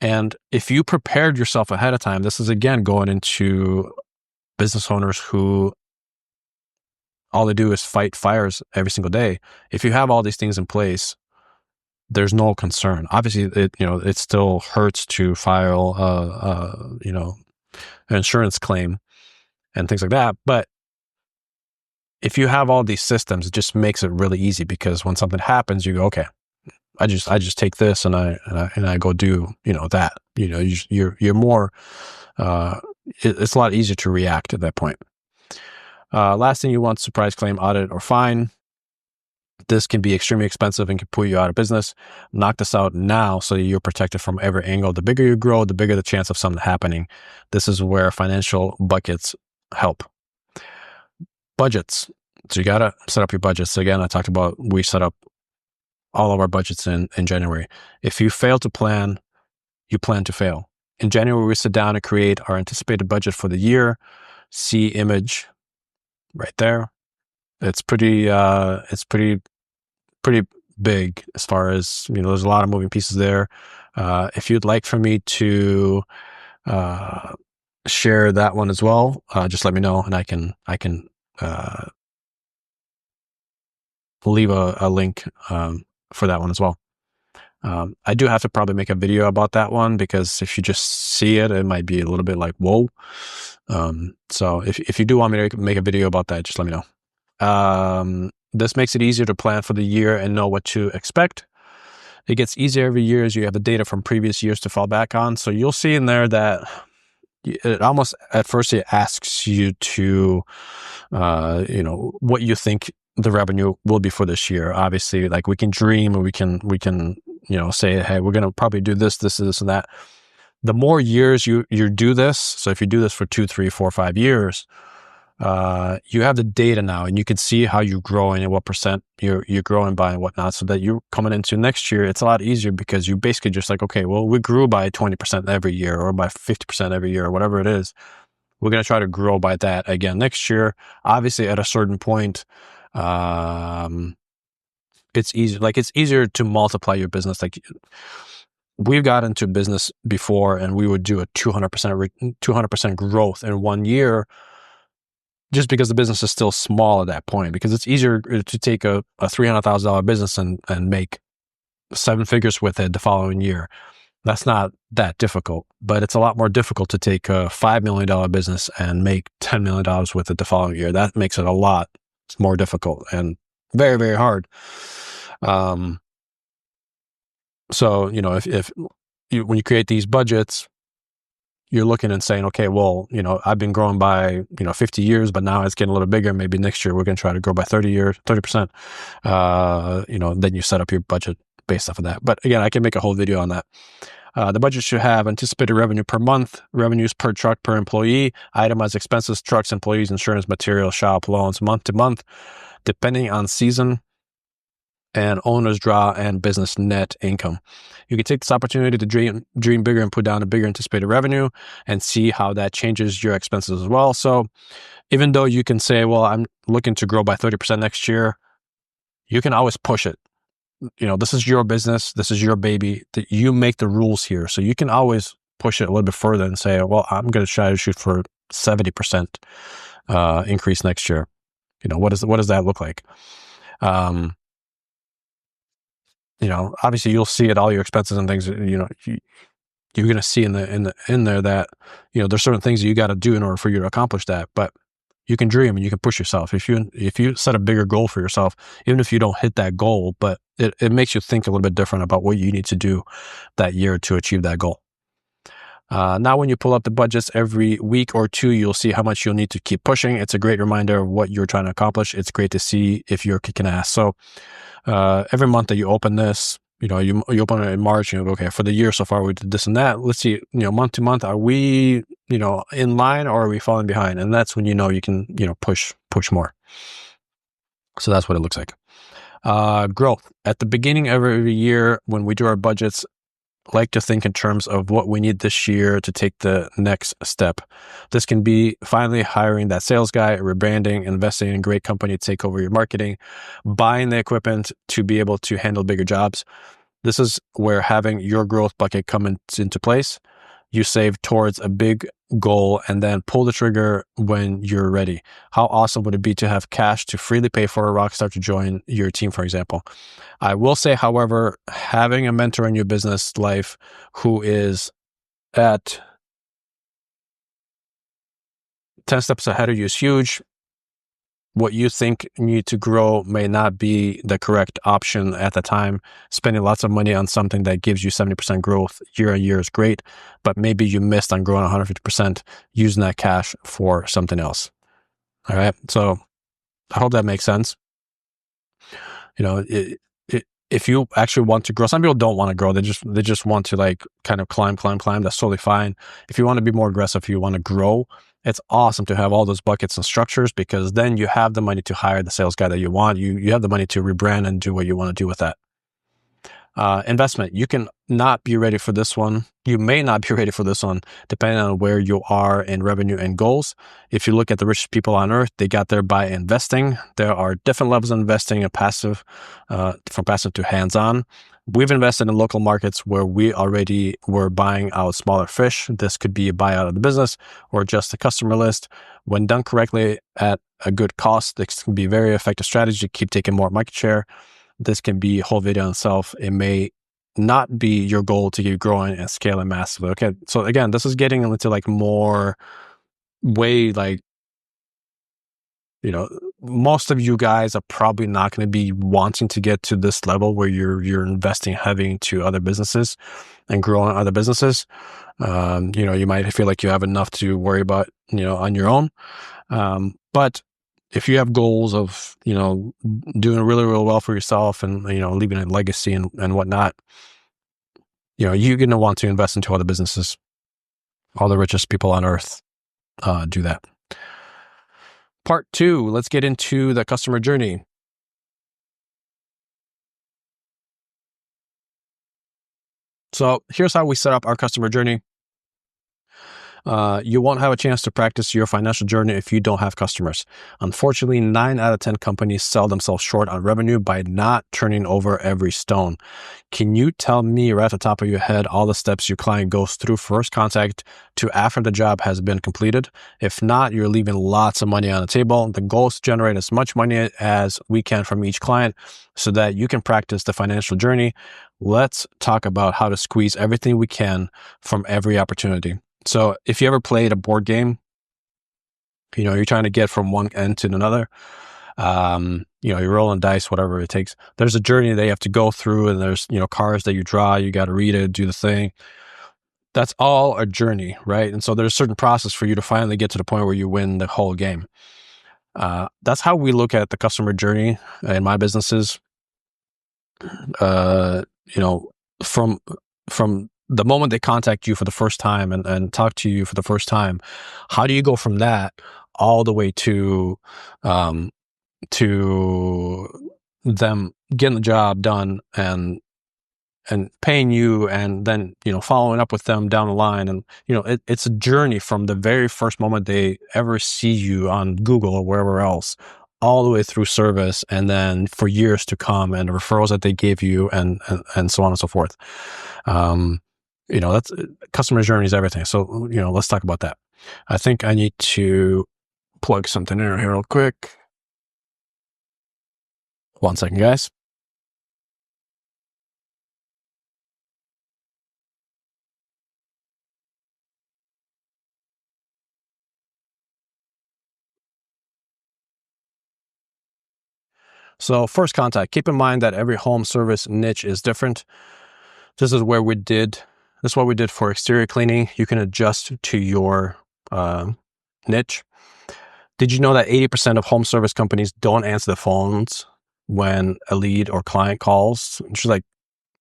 And if you prepared yourself ahead of time, this is again going into business owners who all they do is fight fires every single day. If you have all these things in place, there's no concern. Obviously, it still hurts to file an insurance claim and things like that. But if you have all these systems, it just makes it really easy, because when something happens, you go, okay, I just take this and I go do that. You're more. It's a lot easier to react at that point. Last thing you want: surprise claim, audit, or fine. This can be extremely expensive and can put you out of business. Knock this out now so that you're protected from every angle. The bigger you grow, the bigger the chance of something happening. This is where financial buckets help. Budgets. So you got to set up your budgets. So again, I talked about we set up all of our budgets in January. If you fail to plan, you plan to fail. In January, we sit down and create our anticipated budget for the year. See image right there. It's pretty big as far as, there's a lot of moving pieces there. If you'd like for me to share that one as well, just let me know, and I can leave a link for that one as well. I do have to probably make a video about that one, because if you just see it, it might be a little bit like, whoa. So if you do want me to make a video about that, just let me know. This makes it easier to plan for the year and know what to expect. It gets easier every year as you have the data from previous years to fall back on. So you'll see in there that it almost, at first, it asks you to, what you think the revenue will be for this year. Obviously, like, we can dream, and we can, say, hey, we're going to probably do this, and that. The more years you do this, so if you do this for 2, 3, 4, 5 years, you have the data now, and you can see how you're growing and what percent you're growing by and whatnot, so that you're coming into next year, it's a lot easier because you basically just like, okay, well, we grew by 20% every year or by 50% every year or whatever it is. We're going to try to grow by that again next year. Obviously, at a certain point, it's easy. Like, it's easier to multiply your business. Like, we've got into business before, and we would do a 200% growth in 1 year, just because the business is still small at that point. Because it's easier to take a $300,000 business and make 7 figures with it the following year. That's not that difficult, but it's a lot more difficult to take a $5 million business and make $10 million with it the following year. That makes it a lot more difficult and very, very hard. So, if when you create these budgets, you're looking and saying, okay, well, I've been growing by, 50 years, but now it's getting a little bigger. Maybe next year we're going to try to grow by 30%. Then you set up your budget based off of that. But again, I can make a whole video on that. The budget should have anticipated revenue per month, revenues per truck per employee, itemized expenses, trucks, employees, insurance, material, shop, loans, month to month, depending on season, and owner's draw and business net income. You can take this opportunity to dream bigger and put down a bigger anticipated revenue and see how that changes your expenses as well. So even though you can say, well, I'm looking to grow by 30% next year, you can always push it. This is your business. This is your baby. That you make the rules here. So you can always push it a little bit further and say, well, I'm going to try to shoot for 70% increase next year. What does that look like? Obviously you'll see it, all your expenses and things, you're going to see in there that, there's certain things that you got to do in order for you to accomplish that. But you can dream and you can push yourself. If you set a bigger goal for yourself, even if you don't hit that goal, but it makes you think a little bit different about what you need to do that year to achieve that goal. Now, when you pull up the budgets every week or two, you'll see how much you'll need to keep pushing. It's a great reminder of what you're trying to accomplish. It's great to see if you're kicking ass. So every month that you open this, you open it in March, you go, okay, for the year so far, we did this and that. Let's see, month to month, are we, in line, or are we falling behind? And that's when you can, push more. So that's what it looks like. Growth. At the beginning of every year, when we do our budgets, like to think in terms of what we need this year to take the next step. This can be finally hiring that sales guy, rebranding, investing in a great company to take over your marketing, buying the equipment to be able to handle bigger jobs. This is where having your growth bucket come into place. You save towards a big goal and then pull the trigger when you're ready. How awesome would it be to have cash to freely pay for a rock star to join your team, for example? I will say, however, having a mentor in your business life who is at 10 steps ahead of you is huge. What you think you need to grow may not be the correct option at the time. Spending lots of money on something that gives you 70% growth year on year is great, but maybe you missed on growing 150% using that cash for something else. All right. So I hope that makes sense. If you actually want to grow, some people don't want to grow. They just want to kind of climb. That's totally fine. If you want to be more aggressive, if you want to grow, it's awesome to have all those buckets and structures, because then you have the money to hire the sales guy that you want. You have the money to rebrand and do what you want to do with that. Investment. You can not be ready for this one. You may not be ready for this one, depending on where you are in revenue and goals. If you look at the richest people on earth, they got there by investing. There are different levels of investing, from passive to hands-on. We've invested in local markets where we already were buying out smaller fish. This could be a buyout of the business or just a customer list. When done correctly at a good cost, this can be a very effective strategy to keep taking more market share. This can be a whole video in itself. It may not be your goal to keep growing and scaling massively. Okay, so again, this is getting into more way most of you guys are probably not going to be wanting to get to this level where you're investing heavy into other businesses and growing other businesses. You might feel like you have enough to worry about, on your own. But if you have goals of, doing really, really well for yourself and, leaving a legacy and whatnot, you're going to want to invest into other businesses. All the richest people on earth do that. Part 2, let's get into the customer journey. So here's how we set up our customer journey. You won't have a chance to practice your financial journey if you don't have customers. Unfortunately, 9 out of 10 companies sell themselves short on revenue by not turning over every stone. Can you tell me right at the top of your head all the steps your client goes through first contact to after the job has been completed? If not, you're leaving lots of money on the table. The goal is to generate as much money as we can from each client so that you can practice the financial journey. Let's talk about how to squeeze everything we can from every opportunity. So if you ever played a board game, you're trying to get from one end to another, you're rolling dice, whatever it takes. There's a journey that you have to go through, and there's, cards that you draw, you got to read it, do the thing. That's all a journey, right? And so there's a certain process for you to finally get to the point where you win the whole game. That's how we look at the customer journey in my businesses. From the moment they contact you for the first time and talk to you for the first time, how do you go from that all the way to them getting the job done and paying you, and then following up with them down the line? And it's a journey from the very first moment they ever see you on Google or wherever else, all the way through service, and then for years to come, and the referrals that they gave you, and so on and so forth. That's customer journey is everything. So let's talk about that. I think I need to plug something in here real quick. 1 second, guys. So first contact, keep in mind that every home service niche is different. This is what we did for exterior cleaning. You can adjust to your niche. Did you know that 80% of home service companies don't answer the phones when a lead or client calls? She's like,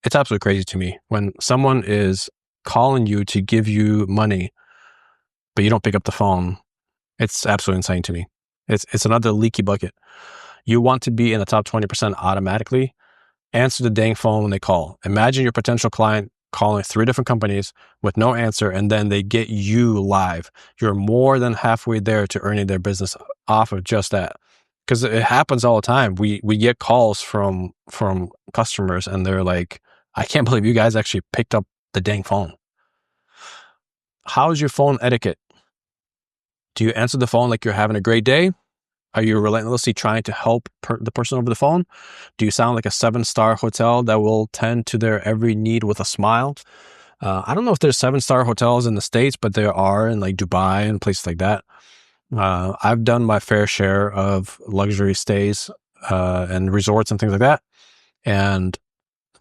it's absolutely crazy to me. When someone is calling you to give you money, but you don't pick up the phone, it's absolutely insane to me. It's another leaky bucket. You want to be in the top 20% automatically. Answer the dang phone when they call. Imagine your potential client calling 3 different companies with no answer, and then they get you live. You're more than halfway there to earning their business off of just that. Because it happens all the time. We get calls from customers, and they're like, I can't believe you guys actually picked up the dang phone. How's your phone etiquette? Do you answer the phone like you're having a great day? Are you relentlessly trying to help the person over the phone? Do you sound like a 7-star hotel that will tend to their every need with a smile? I don't know if there's 7-star hotels in the States, but there are in like Dubai and places like that. I've done my fair share of luxury stays and resorts and things like that. And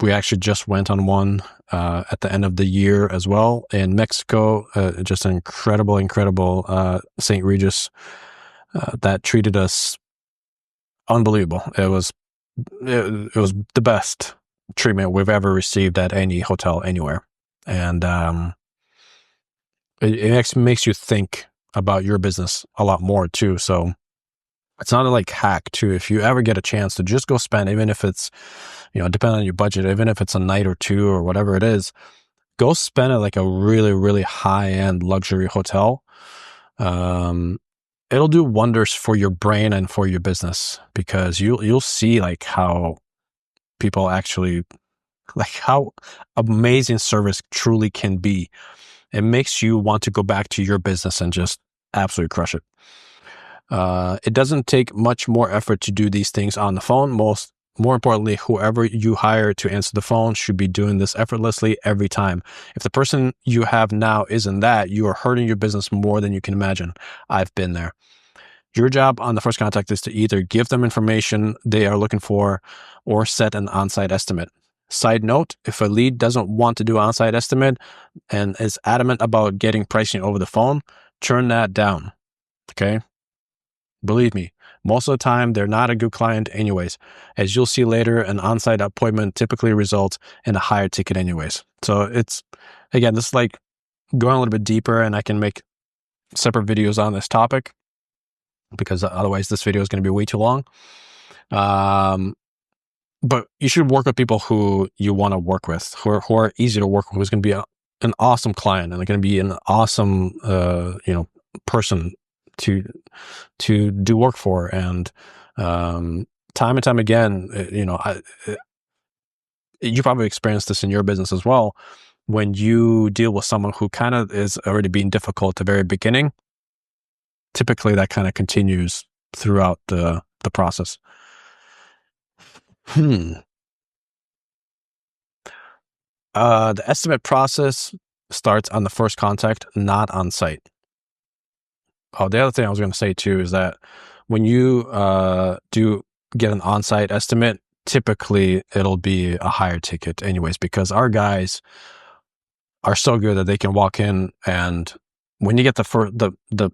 we actually just went on one at the end of the year as well in Mexico. Just an incredible St. Regis that treated us unbelievable. It was the best treatment we've ever received at any hotel anywhere. And it actually makes you think about your business a lot more too. So it's not a like hack too. If you ever get a chance to just go spend, even if it's, depending on your budget, even if it's a night or two or whatever it is, go spend at like a really, really high-end luxury hotel. It'll do wonders for your brain and for your business, because you'll see like how people actually, like how amazing service truly can be. It makes you want to go back to your business and just absolutely crush it. It doesn't take much more effort to do these things on the phone. More importantly, whoever you hire to answer the phone should be doing this effortlessly every time. If the person you have now isn't that, you are hurting your business more than you can imagine. I've been there. Your job on the first contact is to either give them information they are looking for or set an on-site estimate. Side note, if a lead doesn't want to do an on-site estimate and is adamant about getting pricing over the phone, turn that down. Okay? Believe me, most of the time, they're not a good client anyways. As you'll see later, an on-site appointment typically results in a higher ticket anyways. So it's, again, this is like going a little bit deeper, and I can make separate videos on this topic. because otherwise this video is going to be way too long. But you should work with people who you want to work with, who are easy to work with, who's going to be an awesome client, and they're going to be an awesome, person to do work for. And time and time again, you probably experienced this in your business as well. When you deal with someone who kind of is already being difficult at the very beginning, typically that kind of continues throughout the process. The estimate process starts on the first contact, not on site. Oh, the other thing I was going to say too is that when you do get an on-site estimate, typically it'll be a higher ticket anyways, because our guys are so good that they can walk in, and when you get the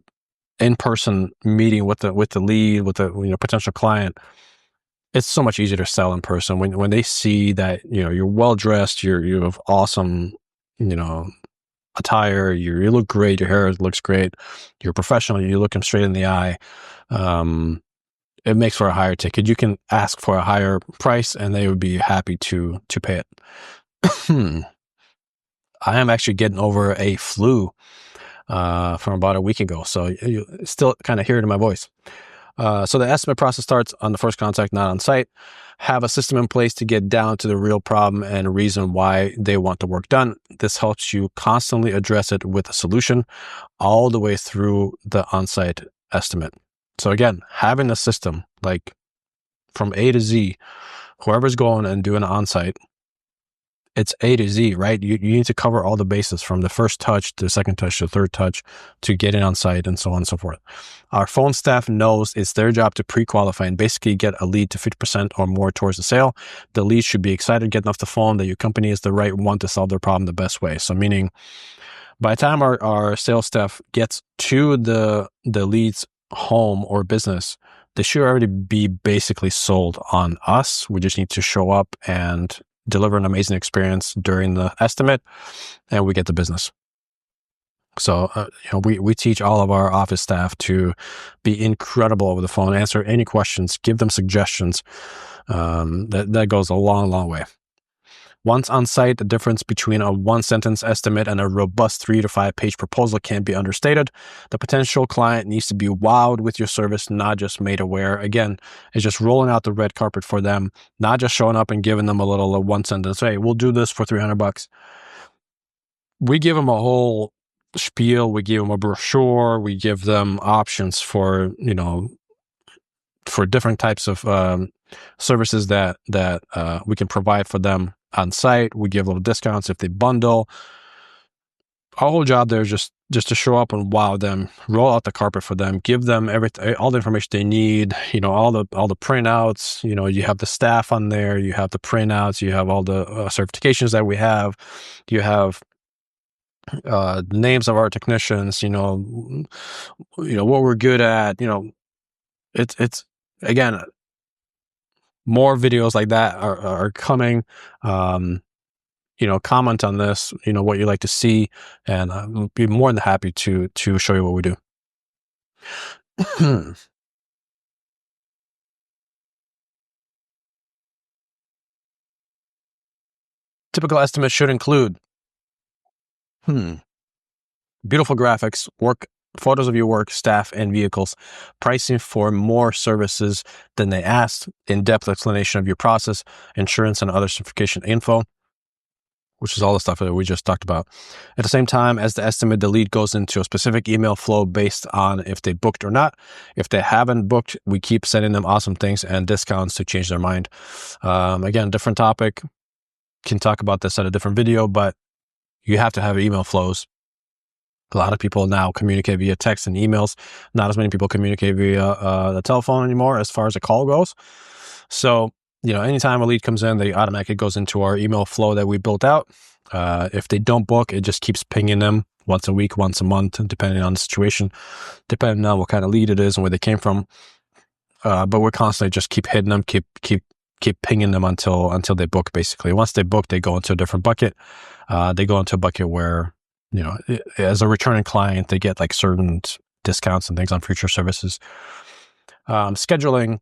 in-person meeting with the lead, with the potential client, it's so much easier to sell in person when they see that you're well dressed, you have awesome attire, you look great, your hair looks great, you're professional, you look them straight in the eye. It makes for a higher ticket. You can ask for a higher price and they would be happy to pay it. I am actually getting over a flu from about a week ago, so you still kind of hear it in my voice. So the estimate process starts on the first contact, not on site. Have a system in place to get down to the real problem and reason why they want the work done. This helps you constantly address it with a solution all the way through the on-site estimate. So again, having a system like from A to Z, whoever's going and doing an on-site, it's A to Z, right? You need to cover all the bases from the first touch to the second touch to the third touch to get in on site and so on and so forth. Our phone staff knows it's their job to pre-qualify and basically get a lead to 50% or more towards the sale. The lead should be excited getting off the phone that your company is the right one to solve their problem the best way. So meaning by the time our sales staff gets to the lead's home or business, they should already be basically sold on us. We just need to show up and deliver an amazing experience during the estimate, and we get the business. So, we teach all of our office staff to be incredible over the phone, answer any questions, give them suggestions. That goes a long, long way. Once on site, the difference between a one-sentence estimate and a robust 3 to 5 page proposal can't be understated. The potential client needs to be wowed with your service, not just made aware. Again, it's just rolling out the red carpet for them, not just showing up and giving them a one sentence, hey, we'll do this for $300. We give them a whole spiel. We give them a brochure. We give them options for, for different types of services that we can provide for them on site. We give little discounts if they bundle. Our whole job there is just to show up and wow them, roll out the carpet for them, give them all the information they need, all the printouts, you have the staff on there, you have the printouts, you have all the certifications that we have, you have names of our technicians, what we're good at, it's again, more videos like that are coming. Comment on this, what you like to see, and I'll be more than happy to show you what we do. Typical estimates should include beautiful graphics, photos of your work, staff, and vehicles, pricing for more services than they asked, in-depth explanation of your process, insurance and other certification info, which is all the stuff that we just talked about. At the same time as the estimate, the lead goes into a specific email flow based on if they booked or not. If they haven't booked, we keep sending them awesome things and discounts to change their mind. Again, different topic. Can talk about this at a different video, but you have to have email flows. A lot of people now communicate via text and emails. Not as many people communicate via the telephone anymore as far as a call goes. So, anytime a lead comes in, they automatically goes into our email flow that we built out. If they don't book, it just keeps pinging them once a week, once a month, depending on the situation, depending on what kind of lead it is and where they came from. But we're constantly just keep hitting them, keep pinging them until they book, basically. Once they book, they go into a different bucket. They go into a bucket where, as a returning client, they get like certain discounts and things on future services. Scheduling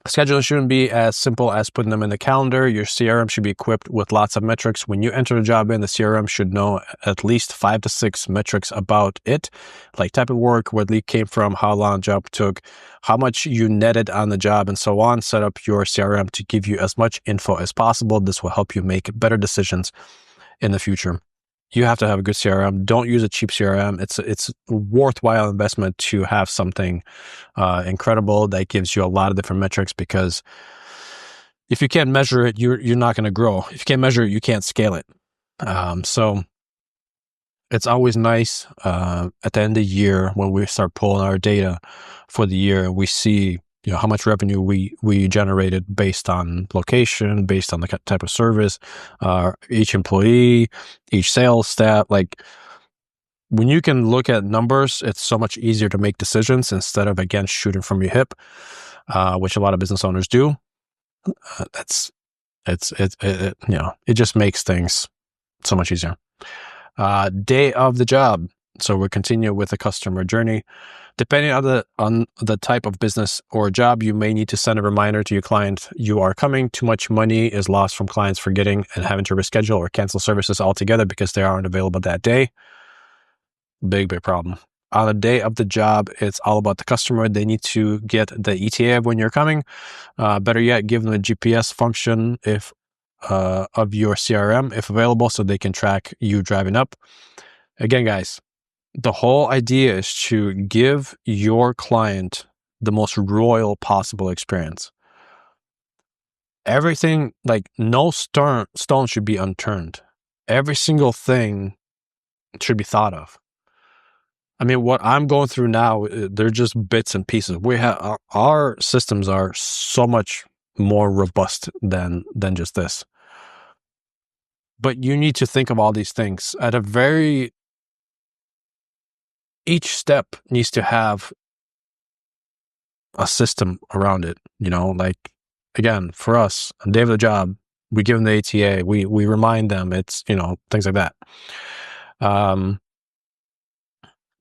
shouldn't be as simple as putting them in the calendar. Your CRM should be equipped with lots of metrics. When you enter a job in, the CRM should know at least 5 to 6 metrics about it, like type of work, where the lead came from, how long the job took, how much you netted on the job, and so on. Set up your CRM to give you as much info as possible. This will help you make better decisions in the future. You have to have a good CRM. Don't use a cheap CRM. It's a worthwhile investment to have something incredible that gives you a lot of different metrics, because if you can't measure it, you're not going to grow. If you can't measure it, you can't scale it. So it's always nice at the end of the year when we start pulling our data for the year and we see how much revenue we generated based on location, based on the type of service, each employee, each sales staff. Like, when you can look at numbers, it's so much easier to make decisions instead of, again, shooting from your hip, which a lot of business owners do. It just makes things so much easier. Day of the job. So we continue with the customer journey. Depending on the type of business or job, you may need to send a reminder to your client you are coming. Too much money is lost from clients forgetting and having to reschedule or cancel services altogether because they aren't available that day. Big problem. On the day of the job, it's all about the customer. They need to get the ETA of when you're coming. Better yet, give them a GPS function of your CRM, if available, so they can track you driving up. Again, guys, the whole idea is to give your client the most royal possible experience. Everything, like, no stone should be unturned. Every single thing should be thought of. I mean, what I'm going through now, they're just bits and pieces. We have our systems are so much more robust than just this. But you need to think of all these things at each step needs to have a system around it. Like, again, for us, on the day of the job, we give them the ATA, we remind them, it's, things like that.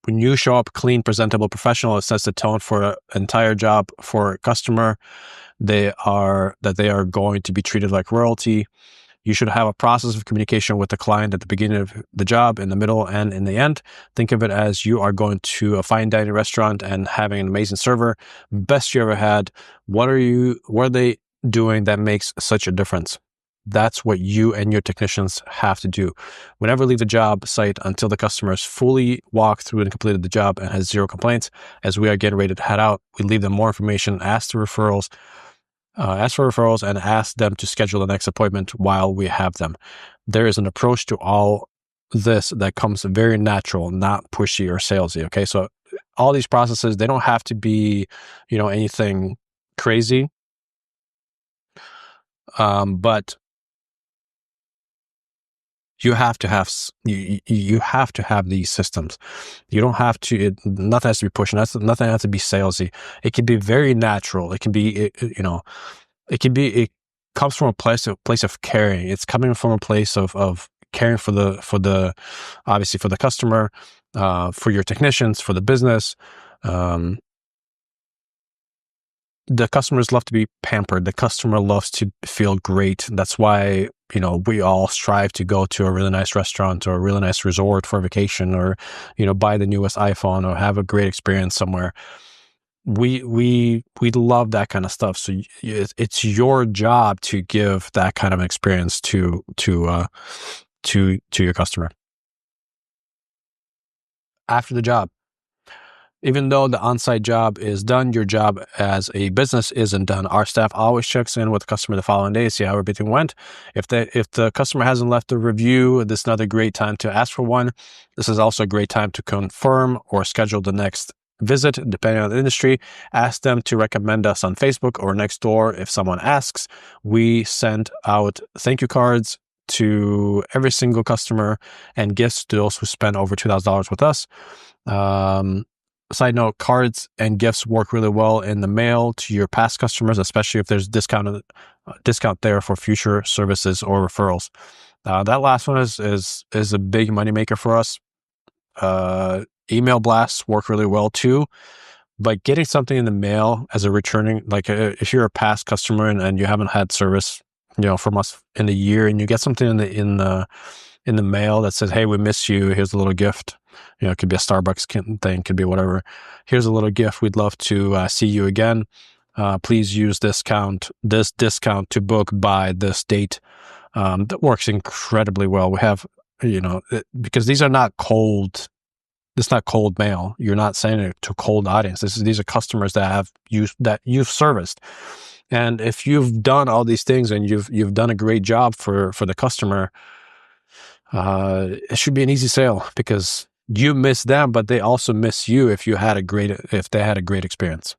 When you show up clean, presentable, professional, it sets the tone for an entire job for a customer. They are going to be treated like royalty. You should have a process of communication with the client at the beginning of the job, in the middle, and in the end. Think of it as you are going to a fine dining restaurant and having an amazing server, best you ever had. What are they doing that makes such a difference? That's what you and your technicians have to do. We never leave the job site until the customer has fully walked through and completed the job and has zero complaints. As we are getting ready to head out, we leave them more information, ask for referrals, and ask them to schedule the next appointment while we have them. There is an approach to all this that comes very natural, not pushy or salesy. Okay, so all these processes, they don't have to be, anything crazy, but you have to have these systems. You don't have to. Nothing has to be pushed. Nothing has to be salesy. It can be very natural. It can be, it comes from a place of caring. It's coming from a place of caring for the obviously for the customer, for your technicians, for the business. The customers love to be pampered. The customer loves to feel great. That's why, we all strive to go to a really nice restaurant or a really nice resort for vacation, or, buy the newest iPhone or have a great experience somewhere. We love that kind of stuff. So it's your job to give that kind of experience to your customer. After the job, even though the on-site job is done, your job as a business isn't done. Our staff always checks in with the customer the following day, see how everything went. If the customer hasn't left a review, this is another great time to ask for one. This is also a great time to confirm or schedule the next visit, depending on the industry. Ask them to recommend us on Facebook or Nextdoor. If someone asks, we send out thank you cards to every single customer and gifts to those who spend over $2,000 with us. Side note, cards and gifts work really well in the mail to your past customers, especially if there's discount there for future services or referrals. That last one is a big moneymaker for us. Email blasts work really well too. But getting something in the mail as a returning, like if you're a past customer and you haven't had service, from us in a year, and you get something in the mail that says, "Hey, we miss you. Here's a little gift." It could be a Starbucks thing, could be whatever. Here's a little gift. We'd love to see you again. Please use this discount to book by this date. That works incredibly well. We have, because these are not cold. It's not cold mail. You're not sending it to a cold audience. These are customers that you've serviced. And if you've done all these things and you've done a great job for the customer, it should be an easy sale, because you miss them, but they also miss you if they had a great experience.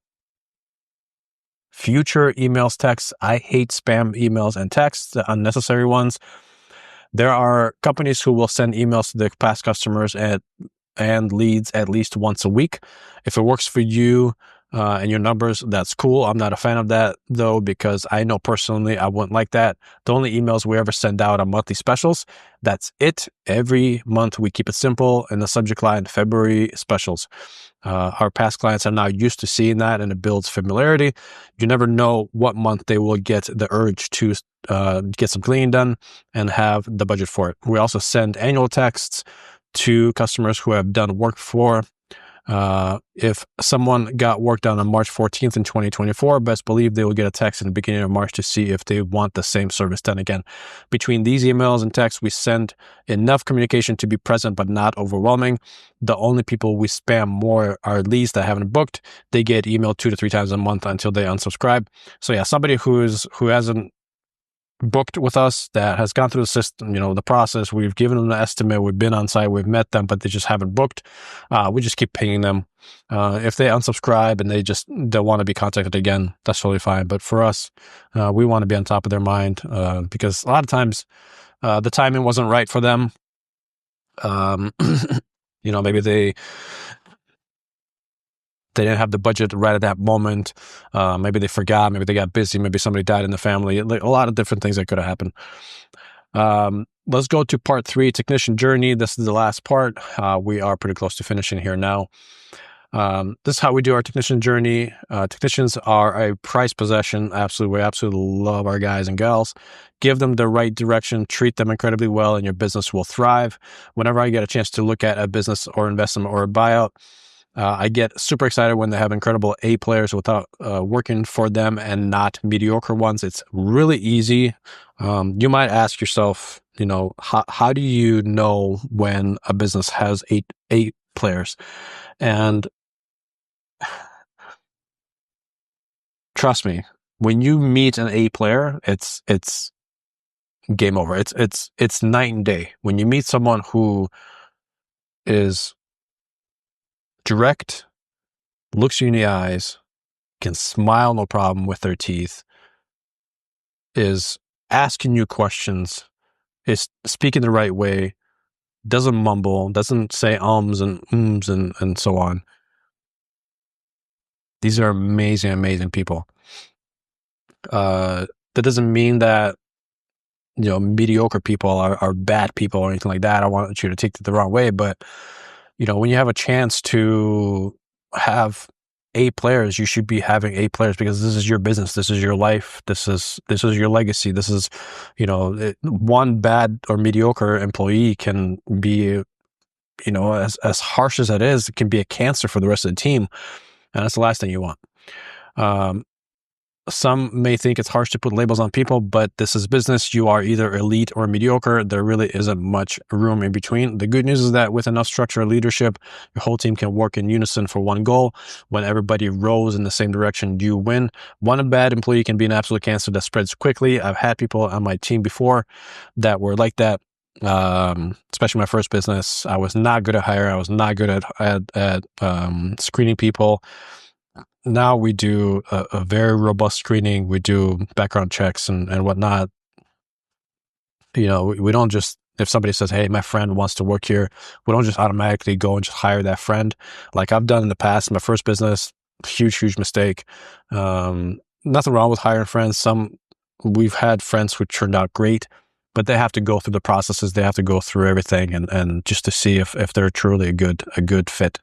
Future emails, texts. I hate spam emails and texts, the unnecessary ones. There are companies who will send emails to their past customers and leads at least once a week. If it works for you and your numbers, that's cool. I'm not a fan of that, though, because I know personally I wouldn't like that. The only emails we ever send out are monthly specials. That's it. Every month we keep it simple in the subject line, February specials. Our past clients are now used to seeing that, and it builds familiarity. You never know what month they will get the urge to get some cleaning done and have the budget for it. We also send annual texts to customers who have done work before. If someone got work done on March 14th in 2024, best believe they will get a text in the beginning of March to see if they want the same service done again. Between these emails and texts, we send enough communication to be present but not overwhelming. The only people we spam more are leads that haven't booked. They get emailed 2 to 3 times a month until they unsubscribe. So yeah, somebody who hasn't booked with us, that has gone through the system, the process, we've given them an estimate, we've been on site, we've met them, but they just haven't booked. We just keep pinging them. If they unsubscribe and they just don't want to be contacted again, that's totally fine. But for us, we want to be on top of their mind, because a lot of times the timing wasn't right for them. Maybe they didn't have the budget right at that moment. Maybe they forgot. Maybe they got busy. Maybe somebody died in the family. Like, a lot of different things that could have happened. Let's go to part 3, technician journey. This is the last part. We are pretty close to finishing here now. This is how we do our technician journey. Technicians are a prized possession. We absolutely love our guys and gals. Give them the right direction, treat them incredibly well, and your business will thrive. Whenever I get a chance to look at a business or investment or a buyout, I get super excited when they have incredible A players without working for them, and not mediocre ones. It's really easy. You might ask yourself, how do you know when a business has eight players? And trust me, when you meet an A player, it's game over. It's night and day. When you meet someone who is direct, looks you in the eyes, can smile no problem with their teeth, is asking you questions, is speaking the right way, doesn't mumble, doesn't say ums and ums and so on. These are amazing, amazing people. That doesn't mean that mediocre people are bad people or anything like that. I want you to take it the wrong way, but when you have a chance to have A players, you should be having A players, because this is your business, this is your life, this is your legacy. This is, one bad or mediocre employee can be, as harsh as that is, it can be a cancer for the rest of the team, and that's the last thing you want. Some may think it's harsh to put labels on people, but this is business. You are either elite or mediocre. There really isn't much room in between. The good news is that with enough structure and leadership, your whole team can work in unison for one goal. When everybody rows in the same direction, you win. One bad employee can be an absolute cancer that spreads quickly. I've had people on my team before that were like that. Especially my first business, I was not good at hiring. I was not good at screening people. Now we do a very robust screening. We do background checks and whatnot. We don't just, if somebody says, "Hey, my friend wants to work here," we don't just automatically go and just hire that friend. Like I've done in the past, my first business, huge mistake. Nothing wrong with hiring friends. We've had friends who turned out great, but they have to go through the processes. They have to go through everything and just to see if they're truly a good fit.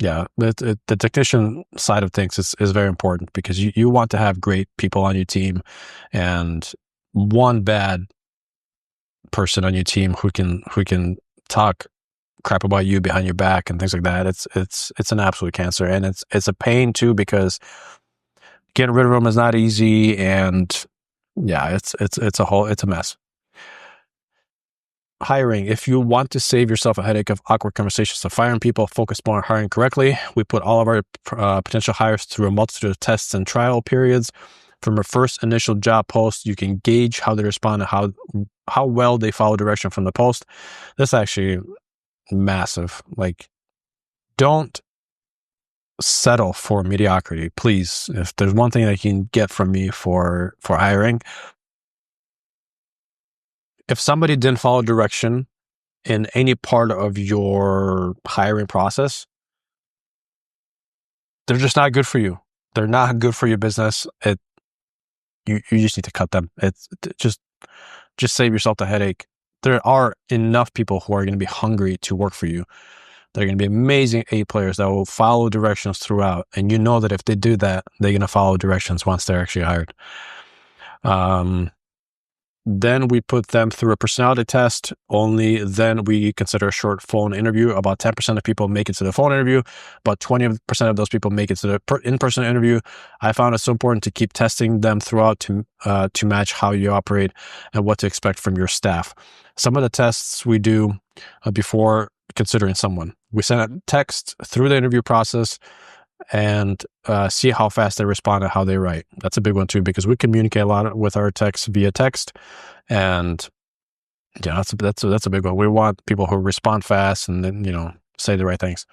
Yeah, the technician side of things is very important because you want to have great people on your team, and one bad person on your team who can talk crap about you behind your back and things like that. It's an absolute cancer, and it's a pain too because getting rid of them is not easy, and yeah, it's a mess. Hiring. If you want to save yourself a headache of awkward conversations of firing people, focus more on hiring correctly. We put all of our potential hires through a multitude of tests and trial periods. From a first initial job post, you can gauge how they respond and how well they follow direction from the post. That's actually massive. Like, don't settle for mediocrity, please. If there's one thing that you can get from me for hiring, if somebody didn't follow direction in any part of your hiring process, they're just not good for you. They're not good for your business. You just need to cut them. It's just save yourself the headache. There are enough people who are going to be hungry to work for you. They're going to be amazing A players that will follow directions throughout. And you know that if they do that, they're going to follow directions once they're actually hired. Then we put them through a personality test. Only then we consider a short phone interview. About 10% of people make it to the phone interview. About 20% of those people make it to the in-person interview. I found it so important to keep testing them throughout to match how you operate and what to expect from your staff. Some of the tests we do before considering someone. We send a text through the interview process and see how fast they respond and how they write. That's a big one too, because we communicate a lot with our texts via text, and yeah, that's a big one. We want people who respond fast and then say the right things.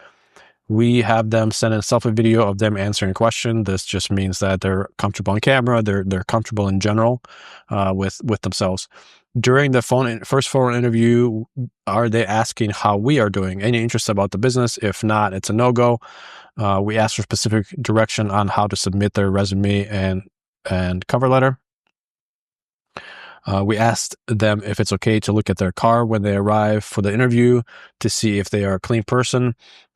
We have them send in a selfie video of them answering a question. This just means that they're comfortable on camera. They're comfortable in general with themselves. During the first phone interview, are they asking how we are doing? Any interest about the business? If not, it's a no-go. We ask for specific direction on how to submit their resume and cover letter. We asked them if it's okay to look at their car when they arrive for the interview to see if they are a clean person.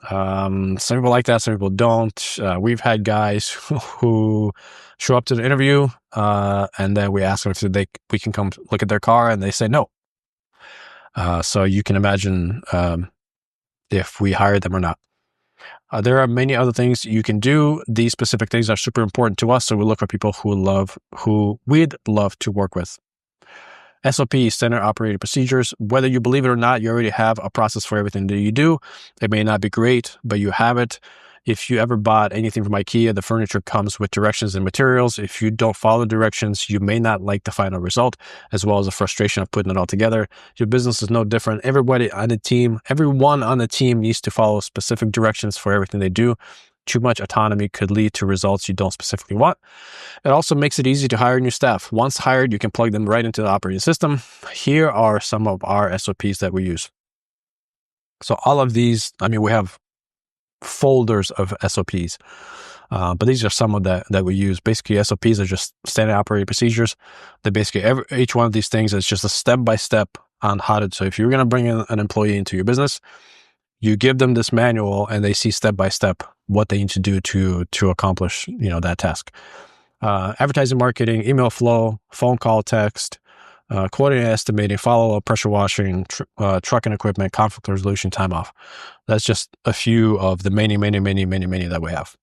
Some people like that, some people don't. We've had guys who show up to the interview and then we ask them if we can come look at their car, and they say no. So you can imagine if we hire them or not. There are many other things you can do. These specific things are super important to us, so we look for people who we'd love to work with. SOP, standard operating procedures. Whether you believe it or not, you already have a process for everything that you do. It may not be great, but you have it. If you ever bought anything from IKEA, the furniture comes with directions and materials. If you don't follow directions, you may not like the final result, as well as the frustration of putting it all together. Your business is no different. Everyone on the team needs to follow specific directions for everything they do. Too much autonomy could lead to results you don't specifically want. It also makes it easy to hire new staff. Once hired, you can plug them right into the operating system. Here are some of our SOPs that we use. So all of these, we have folders of SOPs, but these are some of that we use. Basically, SOPs are just standard operating procedures. That basically each one of these things is just a step-by-step on how to. So if you're going to bring in an employee into your business, you give them this manual and they see step-by-step what they need to do to accomplish, that task. Advertising, marketing, email flow, phone call, text, quoting and estimating, follow-up, pressure washing, trucking equipment, conflict resolution, time off. That's just a few of the many that we have.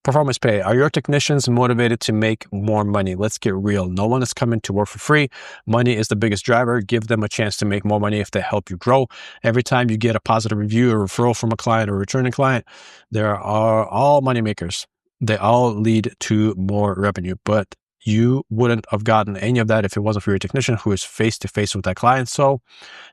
Performance pay. Are your technicians motivated to make more money? Let's get real. No one is coming to work for free. Money is the biggest driver. Give them a chance to make more money if they help you grow. Every time you get a positive review or referral from a client or returning client, there are all money makers. They all lead to more revenue, but you wouldn't have gotten any of that if it wasn't for your technician who is face-to-face with that client. So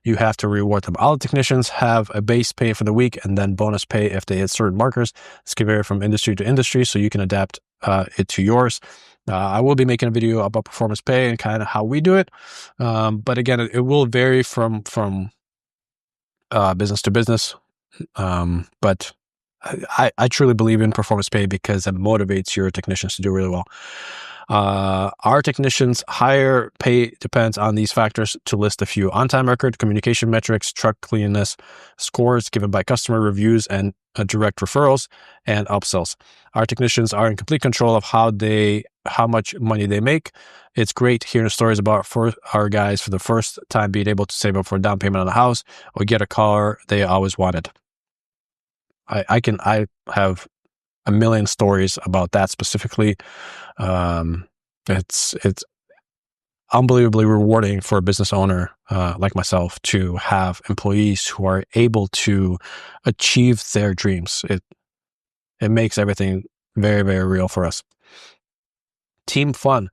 you have to reward them. All the technicians have a base pay for the week and then bonus pay if they hit certain markers. This can vary from industry to industry, so you can adapt it to yours. I will be making a video about performance pay and kind of how we do it. But again, it will vary from business to business. But I truly believe in performance pay because it motivates your technicians to do really well. Our technicians' higher pay depends on these factors, to list a few: on-time record, communication metrics, truck cleanliness, scores given by customer reviews, and direct referrals and upsells. Our technicians are in complete control of how much money they make. It's great hearing stories about for our guys for the first time being able to save up for a down payment on a house or get a car they always wanted. I have a million stories about that specifically. It's unbelievably rewarding for a business owner like myself to have employees who are able to achieve their dreams. It makes everything very, very real for us. Team fun.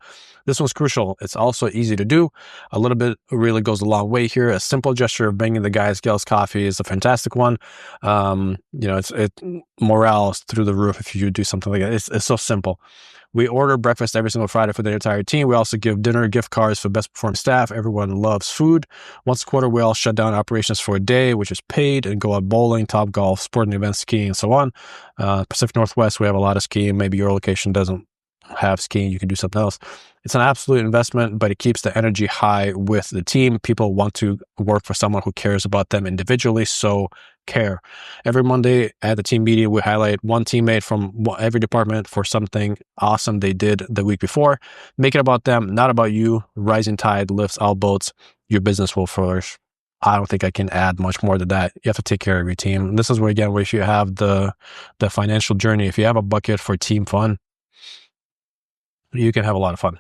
This one's crucial. It's also easy to do. A little bit really goes a long way here. A simple gesture of bringing the guys gals coffee is a fantastic one. It's morale is through the roof if you do something like that. It's so simple. We order breakfast every single Friday for the entire team. We also give dinner gift cards for best performing staff. Everyone loves food. Once a quarter, we all shut down operations for a day, which is paid, and go out bowling, top golf, sporting events, skiing, and so on. Pacific Northwest, we have a lot of skiing. Maybe your location doesn't have skiing, you can do something else. It's an absolute investment, but it keeps the energy high with the team. People want to work for someone who cares about them individually, so care. Every Monday at the team meeting, we highlight one teammate from every department for something awesome they did the week before. Make it about them, not about you. Rising tide lifts all boats. Your business will flourish. I don't think I can add much more to that. You have to take care of your team. And this is where, again, where if you have the financial journey, if you have a bucket for team fun, you can have a lot of fun.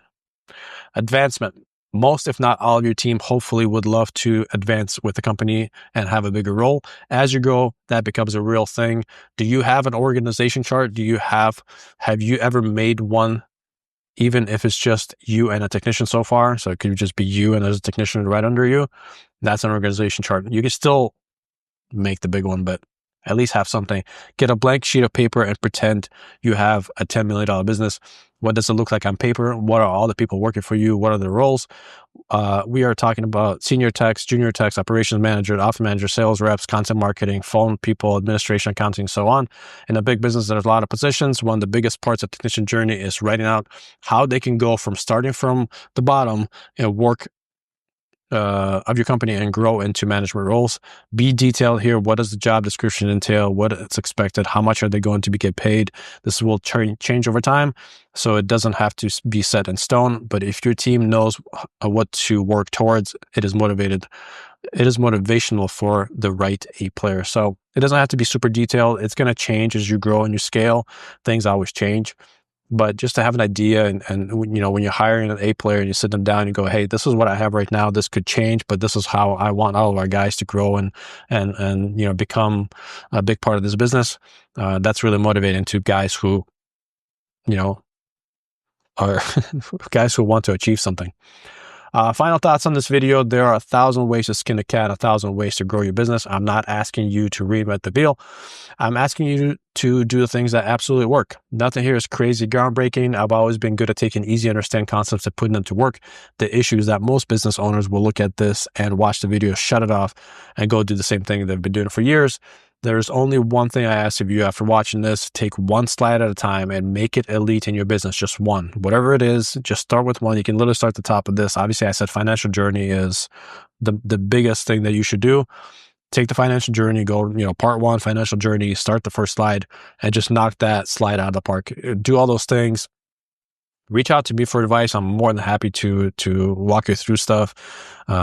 Advancement. Most, if not all of your team, hopefully would love to advance with the company and have a bigger role. As you grow, that becomes a real thing. Do you have an organization chart? Have you ever made one, even if it's just you and a technician so far? So it could just be you and there's a technician right under you. That's an organization chart. You can still make the big one, but at least have something. Get a blank sheet of paper and pretend you have a $10 million business. What does it look like on paper? What are all the people working for you? What are the roles? We are talking about senior techs, junior techs, operations manager, office manager, sales reps, content marketing, phone people, administration, accounting, so on. In a big business, there's a lot of positions. One of the biggest parts of the technician journey is writing out how they can go from starting from the bottom and work of your company and grow into management roles. Be detailed here. What does the job description entail? What is expected? How much are they going to get paid? This will change over time, so it doesn't have to be set in stone. But if your team knows what to work towards, it is motivational for the right A player. So it doesn't have to be super detailed. It's going to change as you grow and you scale. Things always change. But just to have an idea, and when you're hiring an A player and you sit them down and you go, hey, this is what I have right now. This could change, but this is how I want all of our guys to grow and become a big part of this business. That's really motivating to guys who, are guys who want to achieve something. Final thoughts on this video. There are 1,000 ways to skin a cat, 1,000 ways to grow your business. I'm not asking you to reinvent the wheel. I'm asking you to do the things that absolutely work. Nothing here is crazy groundbreaking. I've always been good at taking easy to understand concepts and putting them to work. The issue is that most business owners will look at this and watch the video, shut it off, and go do the same thing they've been doing for years. There's only one thing I ask of you after watching this. Take one slide at a time and make it elite in your business. Just one. Whatever it is, just start with one. You can literally start at the top of this. Obviously, I said financial journey is the biggest thing that you should do. Take the financial journey, go, part one, financial journey, start the first slide, and just knock that slide out of the park. Do all those things. Reach out to me for advice. I'm more than happy to walk you through stuff. We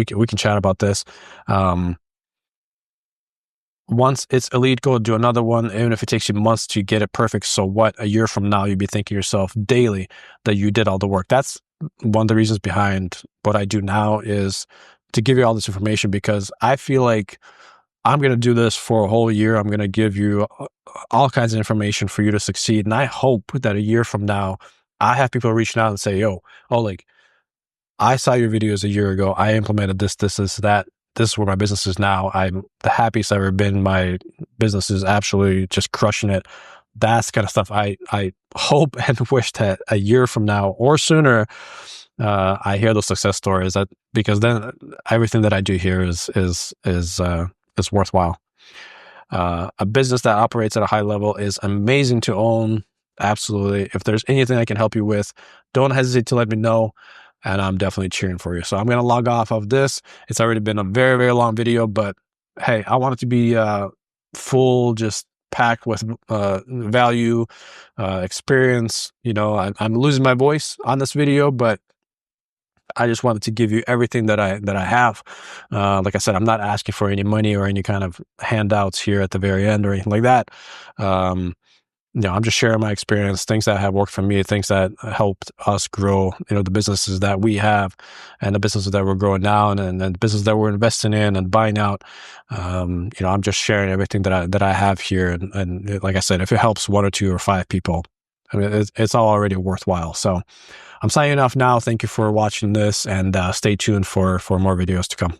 can chat about this. Once it's elite, go do another one. Even if it takes you months to get it perfect, so what? A year from now, you'll be thanking yourself daily that you did all the work. That's one of the reasons behind what I do now, is to give you all this information, because I feel like I'm going to do this for a whole year. I'm going to give you all kinds of information for you to succeed. And I hope that a year from now, I have people reaching out and say, I saw your videos a year ago. I implemented this, that. This is where my business is now. I'm the happiest I've ever been. My business is absolutely just crushing it. That's kind of stuff I hope and wish that a year from now or sooner, I hear those success stories, because then everything that I do here is worthwhile. A business that operates at a high level is amazing to own. Absolutely. If there's anything I can help you with, don't hesitate to let me know. And I'm definitely cheering for you. So I'm going to log off of this. It's already been a very, very long video, but hey, I want it to be full, just packed with value, experience. You know, I'm losing my voice on this video, but I just wanted to give you everything that I have. Like I said, I'm not asking for any money or any kind of handouts here at the very end or anything like that. Um, I'm just sharing my experience, things that have worked for me, things that helped us grow, the businesses that we have and the businesses that we're growing now and the business that we're investing in and buying out. I'm just sharing everything that I have here. And like I said, if it helps one or two or five people, I mean, it's all already worthwhile. So I'm signing off now. Thank you for watching this and stay tuned for more videos to come.